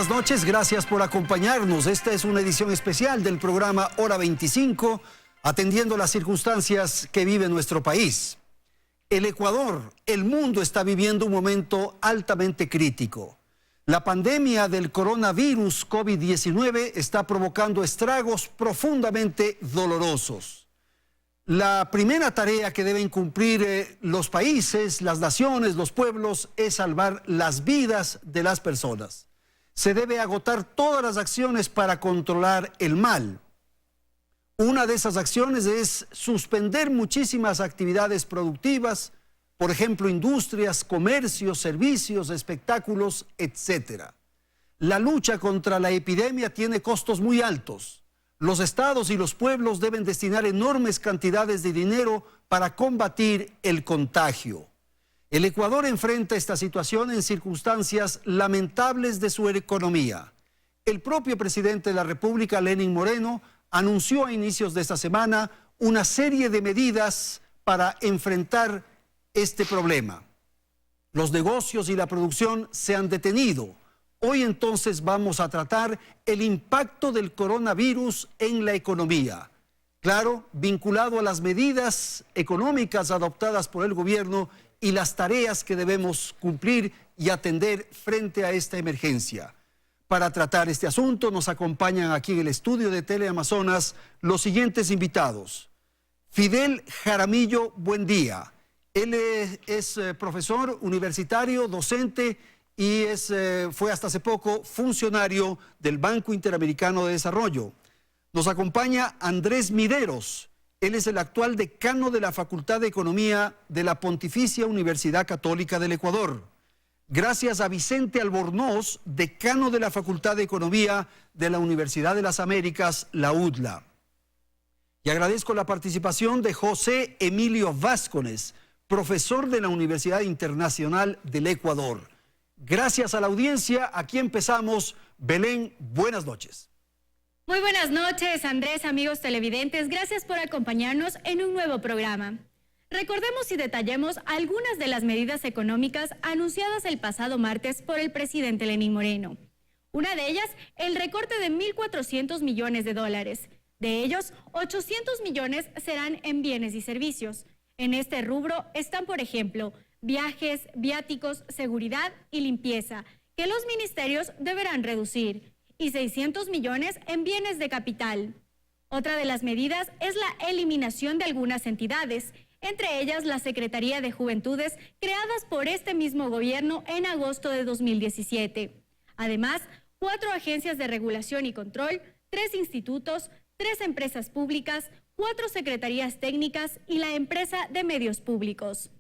buenas noches, gracias por acompañarnos. Esta es una edición especial del programa Hora 25, atendiendo las circunstancias que vive nuestro país. El Ecuador, el mundo está viviendo un momento altamente crítico. La pandemia del coronavirus COVID-19 está provocando estragos profundamente dolorosos. La primera tarea que deben cumplir los países, las naciones, los pueblos, es salvar las vidas de las personas. Se debe agotar todas las acciones para controlar el mal. Una de esas acciones es suspender muchísimas actividades productivas, por ejemplo, industrias, comercios, servicios, espectáculos, etc. La lucha contra la epidemia tiene costos muy altos. Los estados y los pueblos deben destinar enormes cantidades de dinero para combatir el contagio. El Ecuador enfrenta esta situación en circunstancias lamentables de su economía. El propio presidente de la República, Lenín Moreno, anunció a inicios de esta semana una serie de medidas para enfrentar este problema. Los negocios y la producción se han detenido. Hoy entonces vamos a tratar el impacto del coronavirus en la economía. Claro, vinculado a las medidas económicas adoptadas por el gobierno y las tareas que debemos cumplir y atender frente a esta emergencia. Para tratar este asunto nos acompañan aquí en el estudio de Teleamazonas los siguientes invitados. Fidel Jaramillo, buen día. Él es profesor universitario, docente y fue hasta hace poco funcionario del Banco Interamericano de Desarrollo. Nos acompaña Andrés Mideros. Él es el actual decano de la Facultad de Economía de la Pontificia Universidad Católica del Ecuador. Gracias a Vicente Albornoz, decano de la Facultad de Economía de la Universidad de las Américas, la UDLA. Y agradezco la participación de José Emilio Vázquez, profesor de la Universidad Internacional del Ecuador. Gracias a la audiencia, aquí empezamos. Belén, buenas noches. Muy buenas noches, Andrés, amigos televidentes. Gracias por acompañarnos en un nuevo programa. Recordemos y detallemos algunas de las medidas económicas anunciadas el pasado martes por el presidente Lenín Moreno. Una de ellas, el recorte de 1.400 millones de dólares. De ellos, 800 millones serán en bienes y servicios. En este rubro están, por ejemplo, viajes, viáticos, seguridad y limpieza, que los ministerios deberán reducir, y 600 millones en bienes de capital. Otra de las medidas es la eliminación de algunas entidades, entre ellas la Secretaría de Juventudes, creadas por este mismo gobierno en agosto de 2017. Además, 4 agencias de regulación y control, 3 institutos, 3 empresas públicas, 4 secretarías técnicas y la empresa de medios públicos.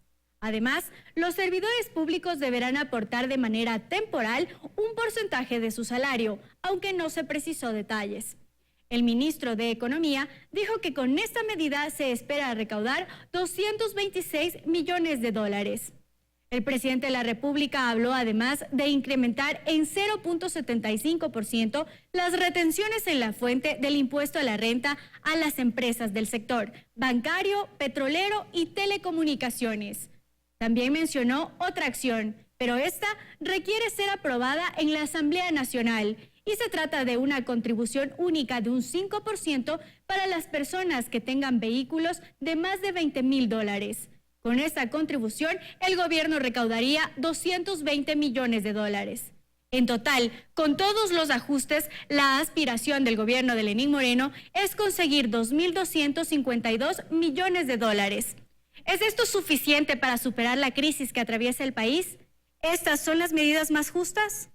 Además, los servidores públicos deberán aportar de manera temporal un porcentaje de su salario, aunque no se precisó detalles. El ministro de Economía dijo que con esta medida se espera recaudar 226 millones de dólares. El presidente de la República habló además de incrementar en 0.75% las retenciones en la fuente del impuesto a la renta a las empresas del sector bancario, petrolero y telecomunicaciones. También mencionó otra acción, pero esta requiere ser aprobada en la Asamblea Nacional y se trata de una contribución única de un 5% para las personas que tengan vehículos de más de $20.000. Con esta contribución, el gobierno recaudaría 220 millones de dólares. En total, con todos los ajustes, la aspiración del gobierno de Lenín Moreno es conseguir 2.252 millones de dólares. ¿Es esto suficiente para superar la crisis que atraviesa el país? ¿Estas son las medidas más justas?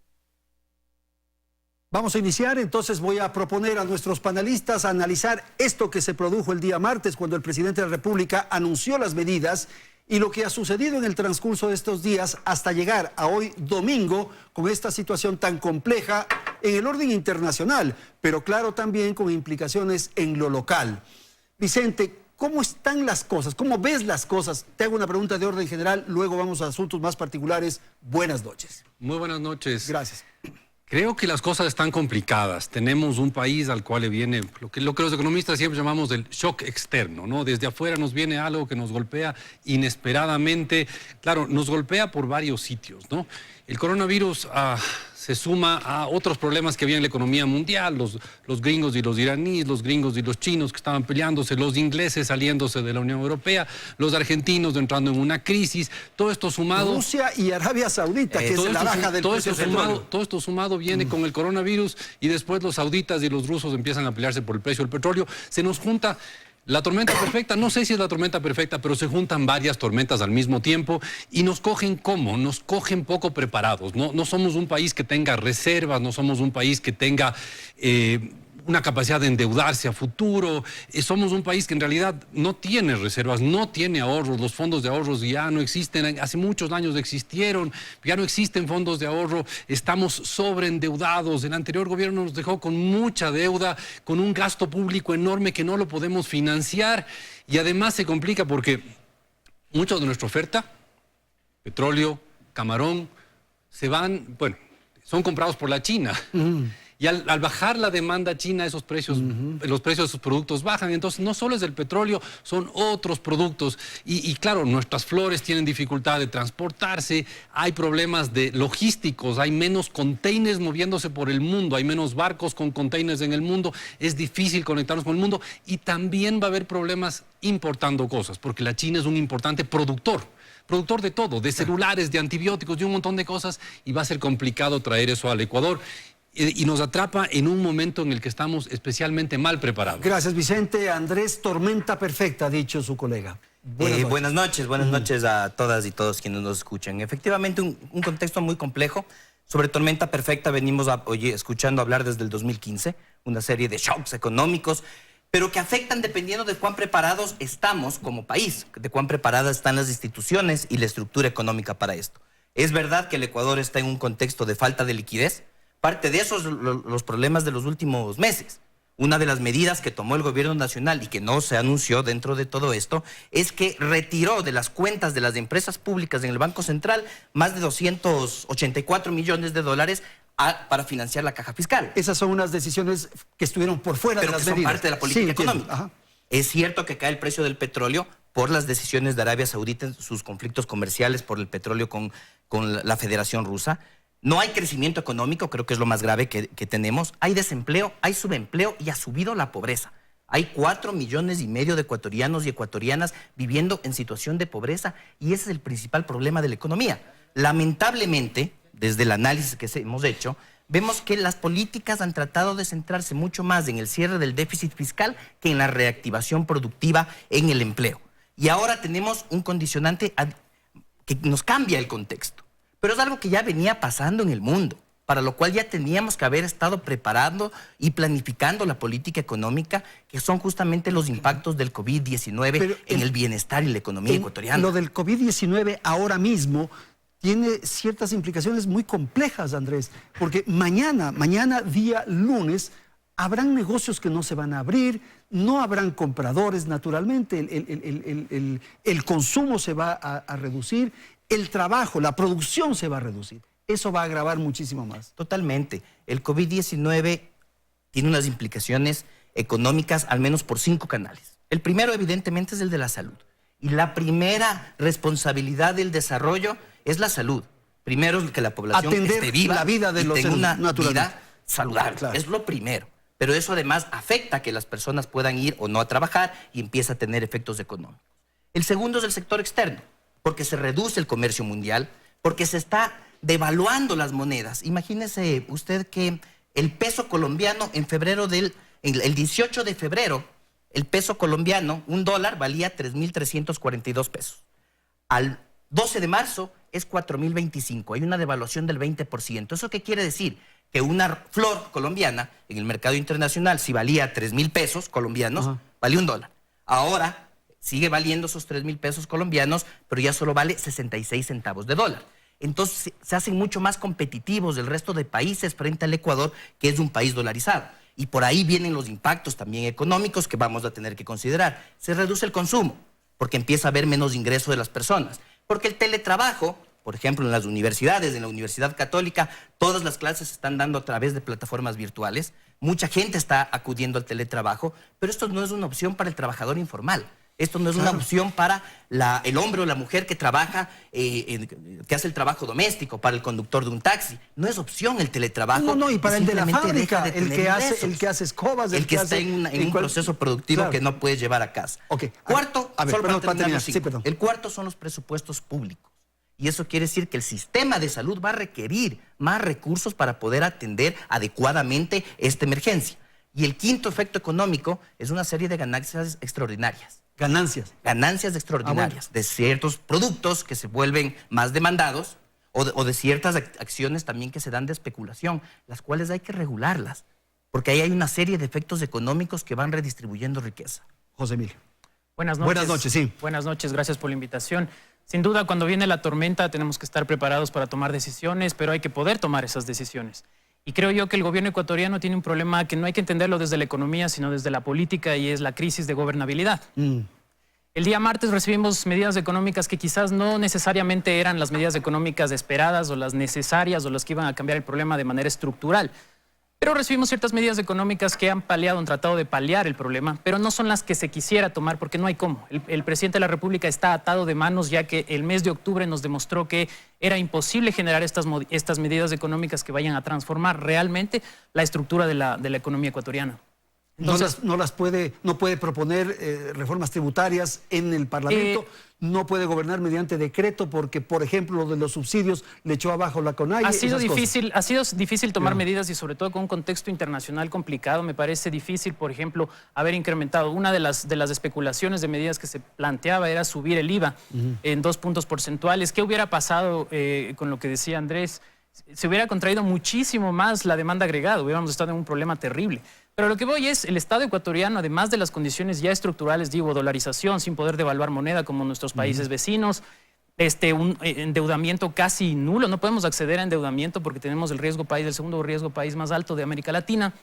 Vamos a iniciar, entonces voy a proponer a nuestros panelistas analizar esto que se produjo el día martes cuando el presidente de la República anunció las medidas y lo que ha sucedido en el transcurso de estos días hasta llegar a hoy domingo con esta situación tan compleja en el orden internacional, pero claro también con implicaciones en lo local. Vicente, ¿cómo están las cosas? ¿Cómo ves las cosas? Te hago una pregunta de orden general, luego vamos a asuntos más particulares. Buenas noches. Muy buenas noches. Gracias. Creo que las cosas están complicadas. Tenemos un país al cual le viene lo que los economistas siempre llamamos el shock externo, ¿no? Desde afuera nos viene algo que nos golpea inesperadamente. Claro, nos golpea por varios sitios, ¿no? El coronavirus se suma a otros problemas que había en la economía mundial, los gringos y los iraníes, los gringos y los chinos que estaban peleándose, los ingleses saliéndose de la Unión Europea, los argentinos entrando en una crisis, todo esto sumado... Rusia y Arabia Saudita, que es la baja del precio del petróleo. Todo esto sumado viene con el coronavirus y después los sauditas y los rusos empiezan a pelearse por el precio del petróleo. Se nos junta la tormenta perfecta, no sé si es la tormenta perfecta, pero se juntan varias tormentas al mismo tiempo y nos cogen ¿cómo? Nos cogen poco preparados. No somos un país que tenga reservas, no somos un país que tenga una capacidad de endeudarse a futuro. Somos un país que en realidad no tiene reservas, no tiene ahorros. Los fondos de ahorros ya no existen. Hace muchos años existieron, ya no existen fondos de ahorro. Estamos sobreendeudados. El anterior gobierno nos dejó con mucha deuda, con un gasto público enorme que no lo podemos financiar. Y además se complica porque mucho de nuestra oferta, petróleo, camarón, son comprados por la China. Y al bajar la demanda china, esos precios, los precios de sus productos bajan. Entonces, no solo es el petróleo, son otros productos. Y claro, nuestras flores tienen dificultad de transportarse, hay problemas logísticos, hay menos containers moviéndose por el mundo, hay menos barcos con containers en el mundo, es difícil conectarnos con el mundo y también va a haber problemas importando cosas, porque la China es un importante productor de todo, de celulares, de antibióticos, de un montón de cosas, y va a ser complicado traer eso al Ecuador. Y nos atrapa en un momento en el que estamos especialmente mal preparados. Gracias, Vicente. Andrés, tormenta perfecta, ha dicho su colega. Buenas noches a todas y todos quienes nos escuchan. Efectivamente, un contexto muy complejo. Sobre tormenta perfecta venimos escuchando hablar desde el 2015, una serie de shocks económicos, pero que afectan dependiendo de cuán preparados estamos como país, de cuán preparadas están las instituciones y la estructura económica para esto. Es verdad que el Ecuador está en un contexto de falta de liquidez. Parte de esos los problemas de los últimos meses. Una de las medidas que tomó el gobierno nacional y que no se anunció dentro de todo esto es que retiró de las cuentas de las empresas públicas en el Banco Central más de 284 millones de dólares para financiar la caja fiscal. Esas son unas decisiones que estuvieron por fuera de las medidas. Pero que son parte de la política económica. Ajá. Es cierto que cae el precio del petróleo por las decisiones de Arabia Saudita en sus conflictos comerciales por el petróleo con la Federación Rusa. No hay crecimiento económico, creo que es lo más grave que tenemos. Hay desempleo, hay subempleo y ha subido la pobreza. Hay 4,5 millones de ecuatorianos y ecuatorianas viviendo en situación de pobreza y ese es el principal problema de la economía. Lamentablemente, desde el análisis que hemos hecho, vemos que las políticas han tratado de centrarse mucho más en el cierre del déficit fiscal que en la reactivación productiva en el empleo. Y ahora tenemos un condicionante que nos cambia el contexto. Pero es algo que ya venía pasando en el mundo, para lo cual ya teníamos que haber estado preparando y planificando la política económica, que son justamente los impactos del COVID-19 en el bienestar y la economía ecuatoriana. Lo del COVID-19 ahora mismo tiene ciertas implicaciones muy complejas, Andrés, porque mañana día lunes, habrán negocios que no se van a abrir, no habrán compradores naturalmente, el consumo se va a reducir, el trabajo, la producción se va a reducir. Eso va a agravar muchísimo más. Totalmente. El COVID-19 tiene unas implicaciones económicas al menos por 5 canales. El primero, evidentemente, es el de la salud. Y la primera responsabilidad del desarrollo es la salud. Primero, que la población esté viva la vida de y los tenga una vida saludable. Claro. Es lo primero. Pero eso además afecta a que las personas puedan ir o no a trabajar y empieza a tener efectos económicos. El segundo es el sector externo, porque se reduce el comercio mundial, porque se está devaluando las monedas. Imagínese usted que el peso colombiano el 18 de febrero, el peso colombiano, $1 valía 3.342 pesos. Al 12 de marzo es 4.025. Hay una devaluación del 20%. ¿Eso qué quiere decir? Que una flor colombiana en el mercado internacional, si valía 3.000 pesos colombianos, valía $1. Ahora sigue valiendo esos 3.000 pesos colombianos, pero ya solo vale 66 centavos de dólar. Entonces se hacen mucho más competitivos del resto de países frente al Ecuador, que es un país dolarizado. Y por ahí vienen los impactos también económicos que vamos a tener que considerar. Se reduce el consumo, porque empieza a haber menos ingreso de las personas. Porque el teletrabajo, por ejemplo, en las universidades, en la Universidad Católica, todas las clases se están dando a través de plataformas virtuales. Mucha gente está acudiendo al teletrabajo, pero esto no es una opción para el trabajador informal. Esto no es una opción para el hombre o la mujer que trabaja, que hace el trabajo doméstico, para el conductor de un taxi. No es opción el teletrabajo. No, y para el de la simplemente fábrica, deja de el tener que hace escobas, el que está en un proceso productivo que no puedes llevar a casa. Okay. Cuarto, a ver, solo perdón, para terminar, sí, perdón. el cuarto son los presupuestos públicos. Y eso quiere decir que el sistema de salud va a requerir más recursos para poder atender adecuadamente esta emergencia. Y el quinto efecto económico es una serie de ganancias extraordinarias. Ganancias extraordinarias de ciertos productos que se vuelven más demandados o de ciertas acciones también que se dan de especulación, las cuales hay que regularlas, porque ahí hay una serie de efectos económicos que van redistribuyendo riqueza. José Emilio. Buenas noches. Buenas noches, sí. Buenas noches, gracias por la invitación. Sin duda, cuando viene la tormenta tenemos que estar preparados para tomar decisiones, pero hay que poder tomar esas decisiones. Y creo yo que el gobierno ecuatoriano tiene un problema que no hay que entenderlo desde la economía, sino desde la política, y es la crisis de gobernabilidad. El día martes recibimos medidas económicas que quizás no necesariamente eran las medidas económicas esperadas o las necesarias o las que iban a cambiar el problema de manera estructural. Pero recibimos ciertas medidas económicas que han paliado, han tratado de paliar el problema, pero no son las que se quisiera tomar porque no hay cómo. El presidente de la República está atado de manos, ya que el mes de octubre nos demostró que era imposible generar estas medidas económicas que vayan a transformar realmente la estructura de la economía ecuatoriana. Entonces, no puede proponer reformas tributarias en el Parlamento, no puede gobernar mediante decreto porque, por ejemplo, lo de los subsidios le echó abajo la CONAIE. Ha sido difícil tomar medidas, y sobre todo con un contexto internacional complicado. Me parece difícil, por ejemplo, haber incrementado. Una de las especulaciones de medidas que se planteaba era subir el IVA en 2 puntos porcentuales. ¿Qué hubiera pasado con lo que decía Andrés? Se hubiera contraído muchísimo más la demanda agregada, hubiéramos estado en un problema terrible. Pero lo que voy es, el Estado ecuatoriano, además de las condiciones ya estructurales, digo, dolarización, sin poder devaluar moneda como nuestros países vecinos, un endeudamiento casi nulo, no podemos acceder a endeudamiento porque tenemos el segundo riesgo país más alto de América Latina.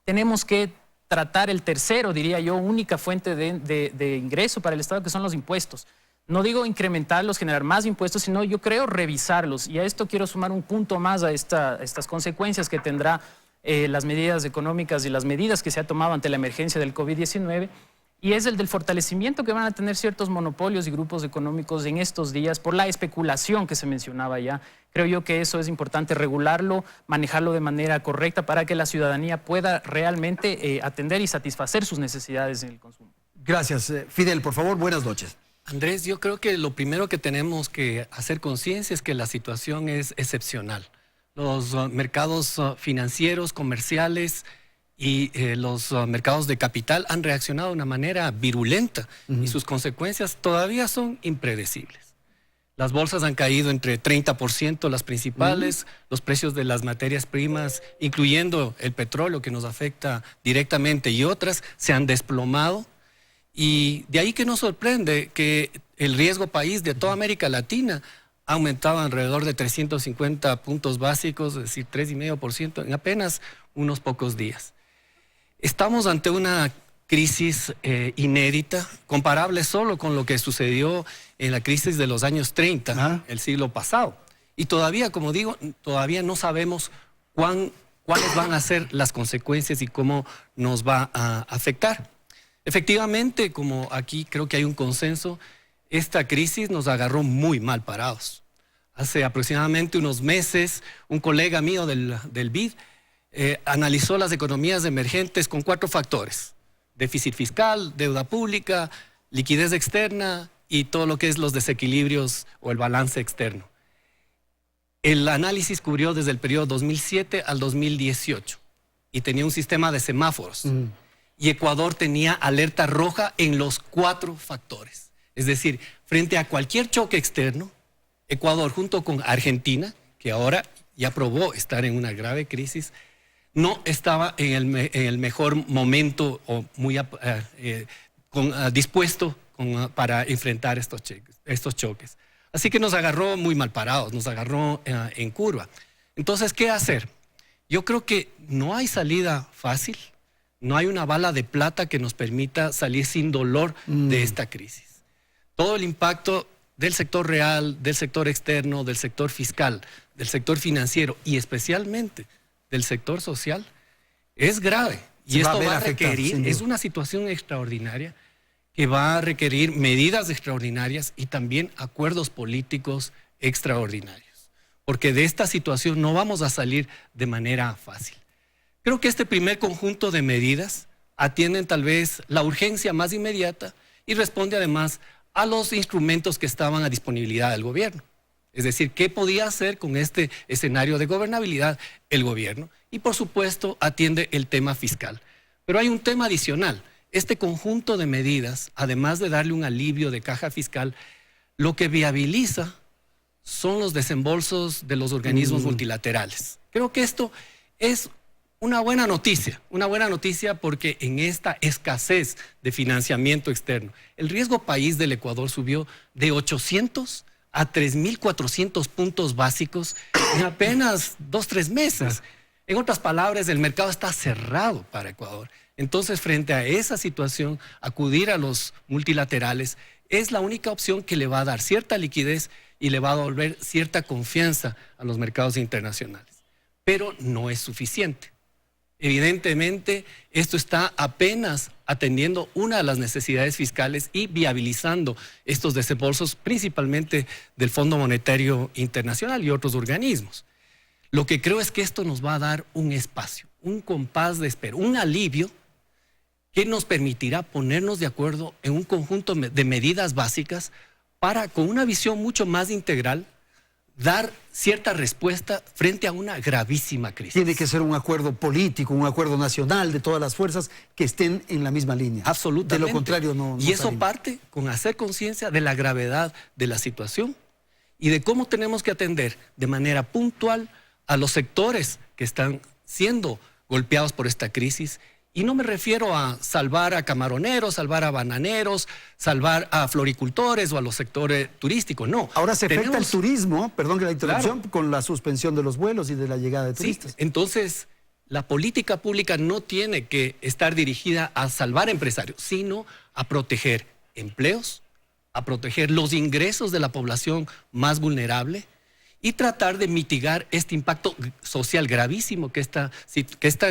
Tenemos que tratar el tercero, diría yo, única fuente de ingreso para el Estado, que son los impuestos. No digo incrementarlos, generar más impuestos, sino yo creo revisarlos. Y a esto quiero sumar un punto más a estas consecuencias que tendrá las medidas económicas y las medidas que se ha tomado ante la emergencia del COVID-19, y es el del fortalecimiento que van a tener ciertos monopolios y grupos económicos en estos días por la especulación que se mencionaba ya. Creo yo que eso es importante regularlo, manejarlo de manera correcta para que la ciudadanía pueda realmente atender y satisfacer sus necesidades en el consumo. Gracias. Fidel, por favor, buenas noches. Andrés, yo creo que lo primero que tenemos que hacer conciencia es que la situación es excepcional. Los mercados financieros, comerciales y los mercados de capital han reaccionado de una manera virulenta y sus consecuencias todavía son impredecibles. Las bolsas han caído entre 30%, las principales, los precios de las materias primas, incluyendo el petróleo que nos afecta directamente, y otras se han desplomado. Y de ahí que nos sorprende que el riesgo país de toda América Latina ha aumentado alrededor de 350 puntos básicos, es decir, 3,5% en apenas unos pocos días. Estamos ante una crisis inédita, comparable solo con lo que sucedió en la crisis de los años 30, el siglo pasado. Y todavía, como digo, todavía no sabemos cuáles van a ser las consecuencias y cómo nos va a afectar. Efectivamente, como aquí creo que hay un consenso, esta crisis nos agarró muy mal parados. Hace aproximadamente unos meses, un colega mío del BID analizó las economías emergentes con 4 factores: déficit fiscal, deuda pública, liquidez externa y todo lo que es los desequilibrios o el balance externo. El análisis cubrió desde el periodo 2007 al 2018 y tenía un sistema de semáforos. Y Ecuador tenía alerta roja en los 4 factores. Es decir, frente a cualquier choque externo, Ecuador, junto con Argentina, que ahora ya probó estar en una grave crisis, no estaba en el mejor momento o muy dispuesto para enfrentar estos choques. Así que nos agarró muy mal parados, nos agarró en curva. Entonces, ¿qué hacer? Yo creo que no hay salida fácil. No hay una bala de plata que nos permita salir sin dolor de esta crisis. Todo el impacto del sector real, del sector externo, del sector fiscal, del sector financiero y especialmente del sector social es grave. Y esto va a requerir, es una situación extraordinaria que va a requerir medidas extraordinarias y también acuerdos políticos extraordinarios, porque de esta situación no vamos a salir de manera fácil. Creo que este primer conjunto de medidas atienden tal vez la urgencia más inmediata y responde además a los instrumentos que estaban a disponibilidad del gobierno. Es decir, ¿qué podía hacer con este escenario de gobernabilidad el gobierno? Y por supuesto atiende el tema fiscal. Pero hay un tema adicional. Este conjunto de medidas, además de darle un alivio de caja fiscal, lo que viabiliza son los desembolsos de los organismos multilaterales. Creo que esto es una buena noticia porque en esta escasez de financiamiento externo, el riesgo país del Ecuador subió de 800 a 3.400 puntos básicos en apenas 2-3 meses. En otras palabras, el mercado está cerrado para Ecuador. Entonces, frente a esa situación, acudir a los multilaterales es la única opción que le va a dar cierta liquidez y le va a devolver cierta confianza a los mercados internacionales. Pero no es suficiente. Evidentemente, esto está apenas atendiendo una de las necesidades fiscales y viabilizando estos desembolsos, principalmente del Fondo Monetario Internacional y otros organismos. Lo que creo es que esto nos va a dar un espacio, un compás de espera, un alivio que nos permitirá ponernos de acuerdo en un conjunto de medidas básicas para, con una visión mucho más integral, dar cierta respuesta frente a una gravísima crisis. Tiene que ser un acuerdo político, un acuerdo nacional de todas las fuerzas que estén en la misma línea. Absolutamente. De lo contrario no y eso salimos. parte con hacer conciencia de la gravedad de la situación y de cómo tenemos que atender de manera puntual a los sectores que están siendo golpeados por esta crisis. Y no me refiero a salvar a camaroneros, salvar a bananeros, salvar a floricultores o a los sectores turísticos, no. Ahora se afecta el turismo, perdón que la interrupción, con la suspensión de los vuelos y de la llegada de turistas. Sí, entonces la política pública no tiene que estar dirigida a salvar empresarios, sino a proteger empleos, a proteger los ingresos de la población más vulnerable y tratar de mitigar este impacto social gravísimo que esta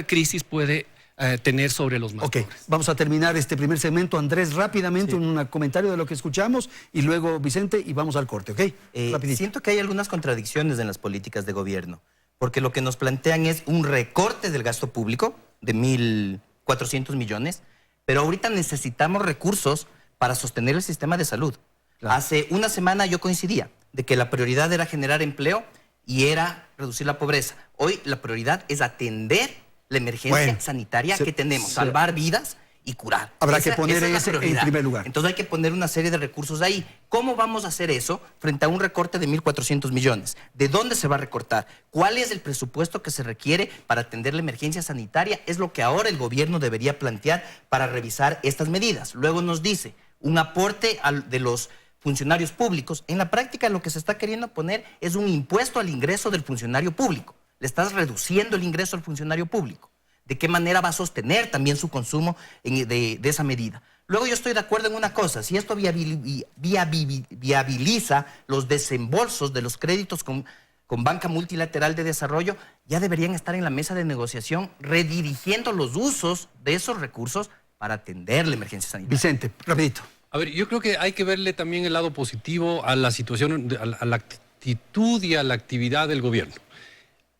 crisis puede tener sobre los más pobres. Vamos a terminar este primer segmento. Andrés, rápidamente un comentario de lo que escuchamos y luego Vicente y vamos al corte, ¿ok? Siento que hay algunas contradicciones en las políticas de gobierno, porque lo que nos plantean es un recorte del gasto público de 1.400 millones, pero ahorita necesitamos recursos para sostener el sistema de salud. Claro. Hace una semana yo coincidía de que la prioridad era generar empleo y era reducir la pobreza. Hoy la prioridad es atender la emergencia sanitaria que tenemos, salvar vidas y curar. Habrá que poner ese en primer lugar. Entonces hay que poner una serie de recursos ahí. ¿Cómo vamos a hacer eso frente a un recorte de 1.400 millones? ¿De dónde se va a recortar? ¿Cuál es el presupuesto que se requiere para atender la emergencia sanitaria? Es lo que ahora el gobierno debería plantear para revisar estas medidas. Luego nos dice un aporte de los funcionarios públicos. En la práctica lo que se está queriendo poner es un impuesto al ingreso del funcionario público. Le estás reduciendo el ingreso al funcionario público. ¿De qué manera va a sostener también su consumo de esa medida? Luego yo estoy de acuerdo en una cosa, si esto viabiliza los desembolsos de los créditos con banca multilateral de desarrollo, ya deberían estar en la mesa de negociación redirigiendo los usos de esos recursos para atender la emergencia sanitaria. Vicente, rapidito. A ver, yo creo que hay que verle también el lado positivo a la situación, a la actitud y a la actividad del gobierno.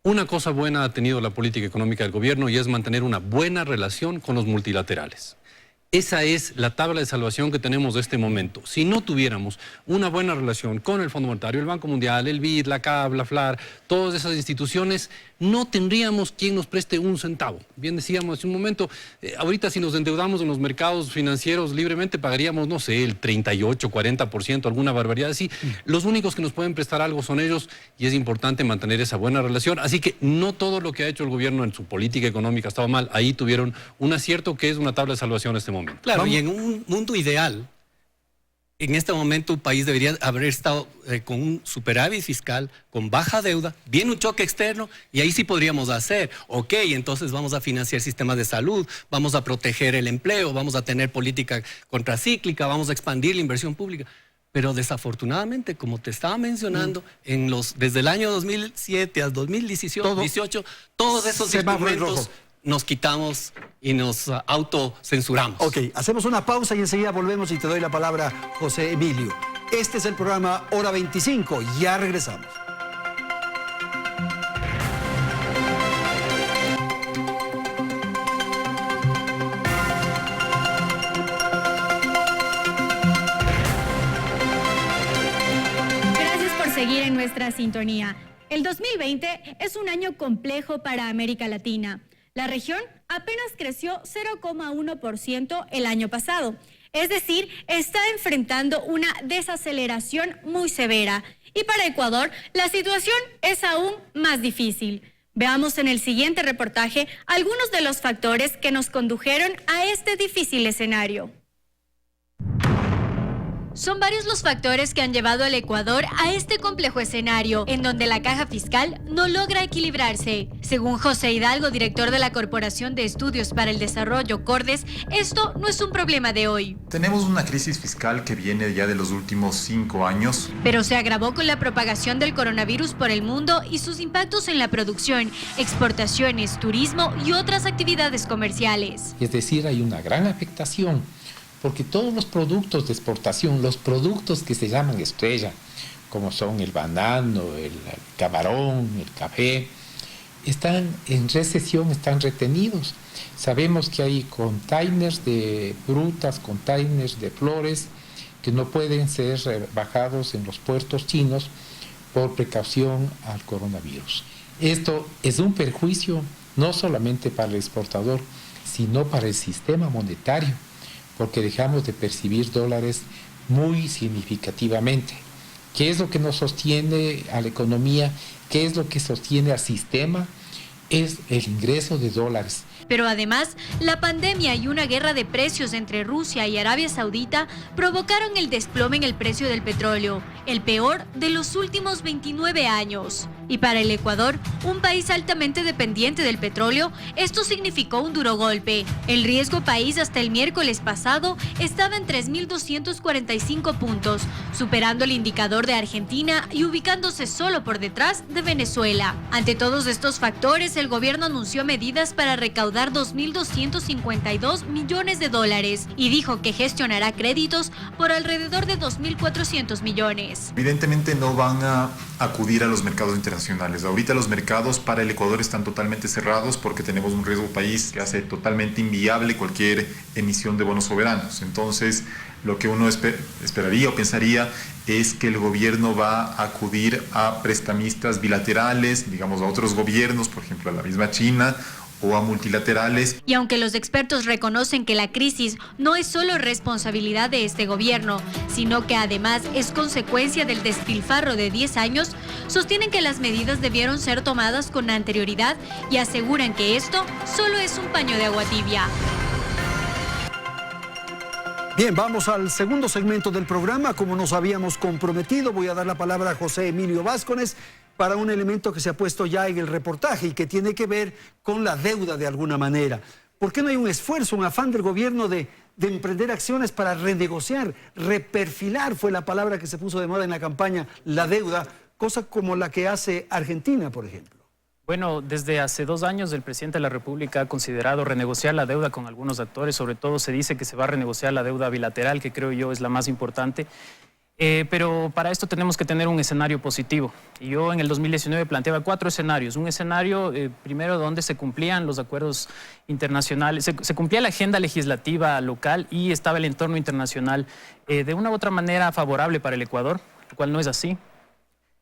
Una cosa buena ha tenido la política económica del gobierno y es mantener una buena relación con los multilaterales. Esa es la tabla de salvación que tenemos de este momento. Si no tuviéramos una buena relación con el Fondo Monetario, el Banco Mundial, el BID, la CAF, la FLAR, todas esas instituciones, no tendríamos quien nos preste un centavo. Bien decíamos hace un momento, ahorita si nos endeudamos en los mercados financieros libremente pagaríamos, no sé, el 38, 40%, alguna barbaridad así. Los únicos que nos pueden prestar algo son ellos y es importante mantener esa buena relación. Así que no todo lo que ha hecho el gobierno en su política económica estaba mal. Ahí tuvieron un acierto que es una tabla de salvación en este momento. Claro, y en un mundo ideal, en este momento un país debería haber estado con un superávit fiscal, con baja deuda, viene un choque externo y ahí sí podríamos hacer, ok, entonces vamos a financiar sistemas de salud, vamos a proteger el empleo, vamos a tener política contracíclica, vamos a expandir la inversión pública. Pero desafortunadamente, como te estaba mencionando, desde el año 2007 al 2018, todos esos instrumentos nos quitamos y nos autocensuramos. Ok, hacemos una pausa y enseguida volvemos y te doy la palabra, José Emilio. Este es el programa Hora 25, ya regresamos. Gracias por seguir en nuestra sintonía. El 2020 es un año complejo para América Latina. La región apenas creció 0,1% el año pasado. Es decir, está enfrentando una desaceleración muy severa. Y para Ecuador, la situación es aún más difícil. Veamos en el siguiente reportaje algunos de los factores que nos condujeron a este difícil escenario. Son varios los factores que han llevado al Ecuador a este complejo escenario, en donde la caja fiscal no logra equilibrarse. Según José Hidalgo, director de la Corporación de Estudios para el Desarrollo, Cordes, esto no es un problema de hoy. Tenemos una crisis fiscal que viene ya de los últimos 5 años. Pero se agravó con la propagación del coronavirus por el mundo y sus impactos en la producción, exportaciones, turismo y otras actividades comerciales. Es decir, hay una gran afectación, porque todos los productos de exportación, los productos que se llaman estrella, como son el banano, el camarón, el café, están en recesión, están retenidos. Sabemos que hay containers de frutas, containers de flores, que no pueden ser bajados en los puertos chinos por precaución al coronavirus. Esto es un perjuicio no solamente para el exportador, sino para el sistema monetario, porque dejamos de percibir dólares muy significativamente. ¿Qué es lo que nos sostiene a la economía? ¿Qué es lo que sostiene al sistema? Es el ingreso de dólares. Pero además, la pandemia y una guerra de precios entre Rusia y Arabia Saudita provocaron el desplome en el precio del petróleo, el peor de los últimos 29 años. Y para el Ecuador, un país altamente dependiente del petróleo, esto significó un duro golpe. El riesgo país hasta el miércoles pasado estaba en 3.245 puntos, superando el indicador de Argentina y ubicándose solo por detrás de Venezuela. Ante todos estos factores, el gobierno anunció medidas para recaudar 2.252 millones de dólares y dijo que gestionará créditos por alrededor de 2.400 millones. Evidentemente no van a acudir a los mercados internacionales. Ahorita los mercados para el Ecuador están totalmente cerrados porque tenemos un riesgo país que hace totalmente inviable cualquier emisión de bonos soberanos. Entonces, lo que uno esperaría o pensaría es que el gobierno va a acudir a prestamistas bilaterales, digamos a otros gobiernos, por ejemplo a la misma China, o a multilaterales. Y aunque los expertos reconocen que la crisis no es solo responsabilidad de este gobierno, sino que además es consecuencia del despilfarro de 10 años, sostienen que las medidas debieron ser tomadas con anterioridad y aseguran que esto solo es un paño de agua tibia. Bien, vamos al segundo segmento del programa. Como nos habíamos comprometido, voy a dar la palabra a José Emilio Vázquez para un elemento que se ha puesto ya en el reportaje y que tiene que ver con la deuda de alguna manera. ¿Por qué no hay un esfuerzo, un afán del gobierno de emprender acciones para renegociar, reperfilar, fue la palabra que se puso de moda en la campaña, la deuda, cosa como la que hace Argentina, por ejemplo? Bueno, desde hace 2 años el presidente de la República ha considerado renegociar la deuda con algunos actores, sobre todo se dice que se va a renegociar la deuda bilateral, que creo yo es la más importante. Pero para esto tenemos que tener un escenario positivo. Y yo en el 2019 planteaba 4 escenarios. Un escenario, primero, donde se cumplían los acuerdos internacionales, se cumplía la agenda legislativa local y estaba el entorno internacional de una u otra manera favorable para el Ecuador, lo cual no es así.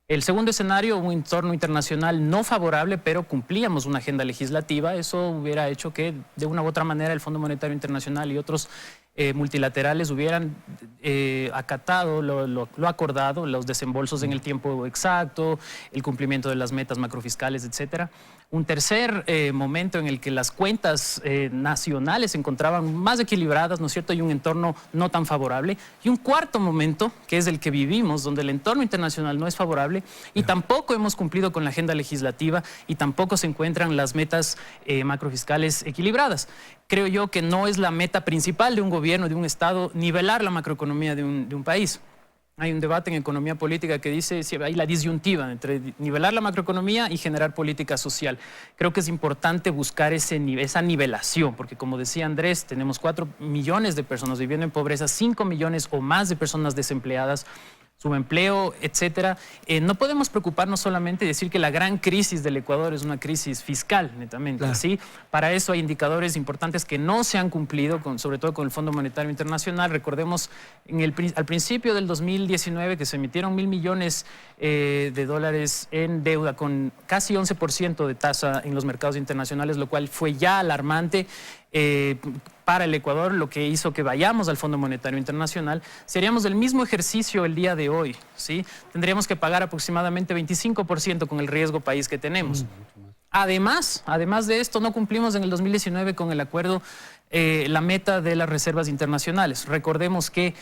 El segundo escenario, un entorno internacional no favorable, pero cumplíamos una agenda legislativa. Eso hubiera hecho que, de una u otra manera, el Fondo Monetario Internacional y otros multilaterales hubieran acatado lo acordado, los desembolsos en el tiempo exacto, el cumplimiento de las metas macrofiscales, etcétera. Un tercer momento en el que las cuentas nacionales se encontraban más equilibradas, ¿no es cierto?, y un entorno no tan favorable. Y un cuarto momento, que es el que vivimos, donde el entorno internacional no es favorable y tampoco hemos cumplido con la agenda legislativa y tampoco se encuentran las metas macrofiscales equilibradas. Creo yo que no es la meta principal de un gobierno, de un Estado, nivelar la macroeconomía de un país. Hay un debate en economía política que dice si hay la disyuntiva entre nivelar la macroeconomía y generar política social. Creo que es importante buscar esa nivelación, porque como decía Andrés, tenemos 4 millones de personas viviendo en pobreza, 5 millones o más de personas desempleadas, subempleo, etcétera. No podemos preocuparnos solamente de decir que la gran crisis del Ecuador es una crisis fiscal, netamente. Claro. ¿Sí? Para eso hay indicadores importantes que no se han cumplido, sobre todo con el Fondo Monetario Internacional. Recordemos al principio del 2019 que se emitieron 1.000 millones de dólares en deuda con casi 11% de tasa en los mercados internacionales, lo cual fue ya alarmante. Para el Ecuador, lo que hizo que vayamos al Fondo Monetario Internacional. Seríamos del mismo ejercicio el día de hoy, ¿sí? Tendríamos que pagar aproximadamente 25% con el riesgo país que tenemos. Además de esto, no cumplimos en el 2019 con el acuerdo, la meta de las reservas internacionales. Recordemos que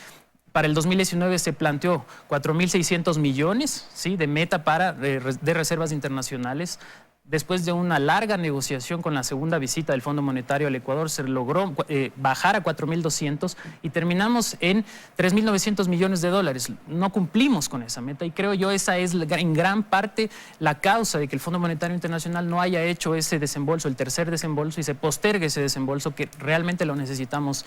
para el 2019 se planteó 4.600 millones, ¿sí?, de meta de reservas internacionales. Después de una larga negociación con la segunda visita del Fondo Monetario al Ecuador, se logró bajar a 4.200 y terminamos en 3.900 millones de dólares. No cumplimos con esa meta y creo yo esa es en gran parte la causa de que el Fondo Monetario Internacional no haya hecho ese desembolso, el tercer desembolso, y se postergue ese desembolso que realmente lo necesitamos